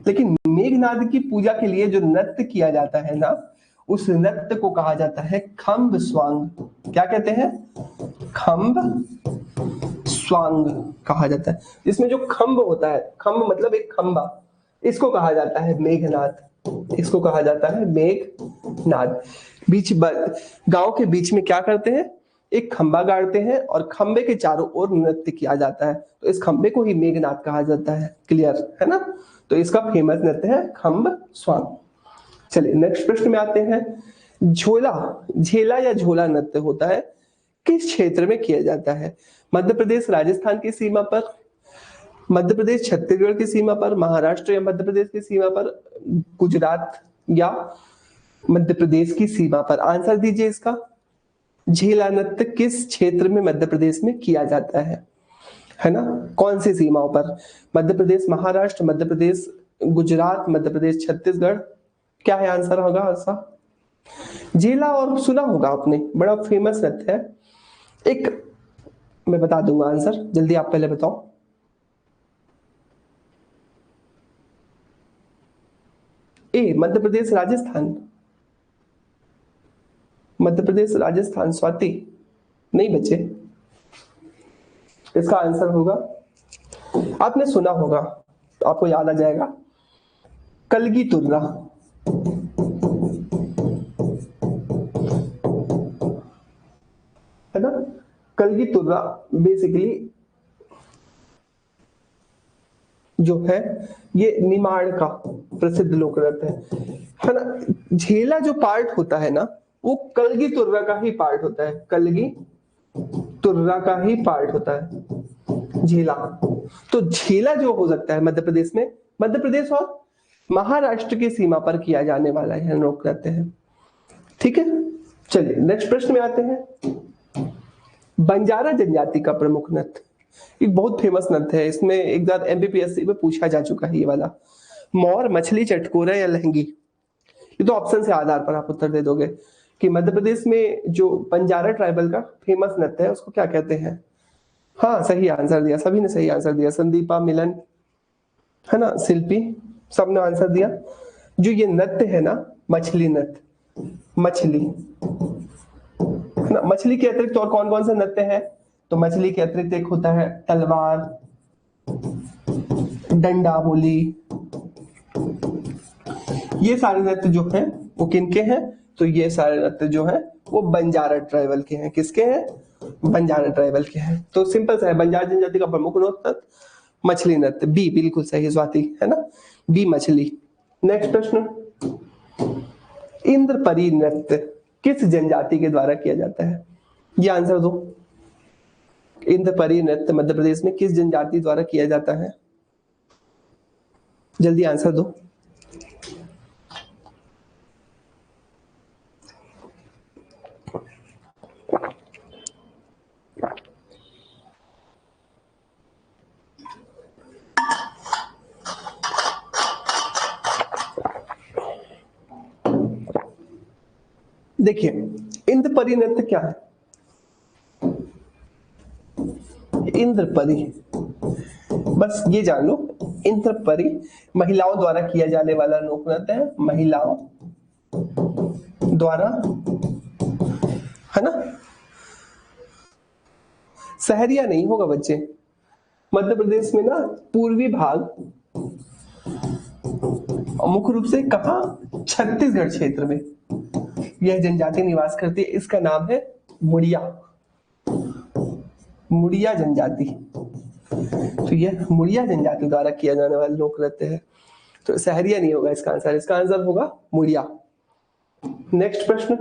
लेकिन मेघनाद की पूजा के लिए जो नृत्य किया जाता है ना, उस नृत्य को कहा जाता है खम्ब स्वांग। क्या कहते हैं? खम्ब स्वांग कहा जाता है। इसमें जो खम्ब होता है, खम्ब मतलब एक खंबा, इसको कहा जाता है मेघनाद। इसको कहा जाता है मेघनाद। गांव के बीच में क्या करते हैं? एक खंबा गाड़ते हैं और खंबे के चारों ओर नृत्य किया जाता है, तो इस खंबे को ही मेघनाद कहा जाता है। क्लियर है ना? तो इसका फेमस नृत्य है खम्ब स्वांग। चलिए नेक्स्ट प्रश्न में आते हैं। झोला, झेला या झोला नृत्य होता है, किस क्षेत्र में किया जाता है? मध्य प्रदेश राजस्थान की सीमा पर, मध्य प्रदेश छत्तीसगढ़ की सीमा पर, महाराष्ट्र या मध्य प्रदेश की सीमा पर, गुजरात या मध्य प्रदेश की सीमा पर? आंसर दीजिए इसका। झेला नृत्य किस क्षेत्र में मध्य प्रदेश में किया जाता है ना? कौन सी सीमाओं पर? मध्य प्रदेश महाराष्ट्र, मध्य प्रदेश गुजरात, मध्य प्रदेश छत्तीसगढ़। क्या है आंसर होगा ऐसा? झेला और सुना होगा आपने, बड़ा फेमस नृत्य है। एक मैं बता दूंगा आंसर, जल्दी आप पहले बताओ। ए मध्य प्रदेश राजस्थान, मध्य प्रदेश राजस्थान। स्वाति नहीं बचे, इसका आंसर होगा, आपने सुना होगा तो आपको याद आ जाएगा, कलगी तुर्रा। है ना? कलगी तुर्रा बेसिकली जो है ये निमाड़ का प्रसिद्ध लोक नृत्य है ना? झेला जो पार्ट होता है ना, वो कलगी तुर्रा का ही पार्ट होता है, कलगी तुर्रा का ही पार्ट होता है झेला। तो झेला जो हो सकता है मध्य प्रदेश में, मध्य प्रदेश और महाराष्ट्र की सीमा पर किया जाने वाला है लोक नृत्य है। ठीक है, चलिए नेक्स्ट प्रश्न में आते हैं। बंजारा जनजाति का प्रमुख नृत्य, एक बहुत फेमस नृत्य है, इसमें एक बार एमपीपीएससी में पूछा जा चुका है ये वाला। मोर, मछली, चटकोरा या लहंगी? ये तो ऑप्शन से आधार पर आप उत्तर दे दोगे कि मध्य प्रदेश में जो बंजारा ट्राइबल का फेमस नृत्य है उसको क्या कहते हैं। हाँ सही आंसर दिया, सभी ने सही आंसर दिया, संदीपा, मिलन, है ना, शिल्पी, सबने आंसर दिया। जो ये नृत्य है ना, मछली नृत्य, मछली है ना, मछली के अतिरिक्त और कौन कौन से नृत्य है? तो मछली के अतिरिक्त एक होता है तलवार, डंडा बोली, ये सारे नृत्य जो हैं वो किनके हैं? तो ये सारे नृत्य जो हैं वो बंजारा ट्राइबल के हैं। किसके हैं? बंजारा ट्राइबल के हैं। तो सिंपल सा है, बंजारा जनजाति का प्रमुख नृत्य मछली नृत्य। बी बिल्कुल सही स्वाति, है ना, बी मछली। नेक्स्ट प्रश्न, इंद्रपरी नृत्य किस जनजाति के द्वारा किया जाता है? ये आंसर दो। इंद्रपरी नृत्य मध्य प्रदेश में किस जनजाति द्वारा किया जाता है? जल्दी आंसर दो। देखिए इंद्रपरी नृत्य क्या है? इंद्रपरी, बस ये जान लो, इंद्रपरी महिलाओं द्वारा किया जाने वाला लोक नृत्य है, महिलाओं द्वारा, है ना। सहरिया नहीं होगा बच्चे। मध्य प्रदेश में ना पूर्वी भाग, मुख्य रूप से कहा, छत्तीसगढ़ क्षेत्र में यह जनजाति निवास करती है। इसका नाम है मुड़िया, मुड़िया जनजाति। तो यह मुड़िया जनजाति द्वारा किया जाने वाला लोक नृत्य है। तो सहरिया नहीं होगा इसका आंसर, इसका आंसर होगा मुड़िया। नेक्स्ट प्रश्न।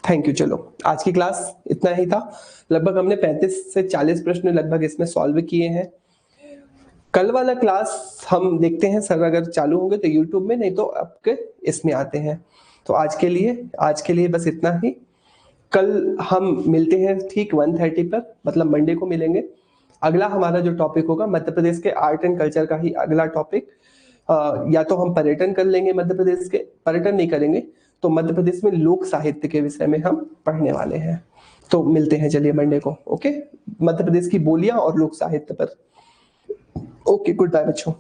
Thank you. चलो आज की क्लास इतना ही था, लगभग हमने 35 से 40 प्रश्न लगभग इसमें सॉल्व किए हैं। कल वाला क्लास हम देखते हैं सर अगर चालू होंगे तो यूट्यूब में, नहीं तो आपके इसमें आते हैं। तो आज के लिए बस इतना ही। कल हम मिलते हैं ठीक 1:30 पर, मतलब मंडे को मिलेंगे। अगला हमारा जो टॉपिक होगा मध्य प्रदेश के आर्ट एंड कल्चर का ही अगला टॉपिक, या तो हम पर्यटन कर लेंगे, मध्य प्रदेश के पर्यटन नहीं करेंगे तो मध्य प्रदेश में लोक साहित्य के विषय में हम पढ़ने वाले हैं। तो मिलते हैं चलिए मंडे को। ओके, मध्य प्रदेश की बोलियां और लोक साहित्य पर। ओके, गुड बाय बच्चों।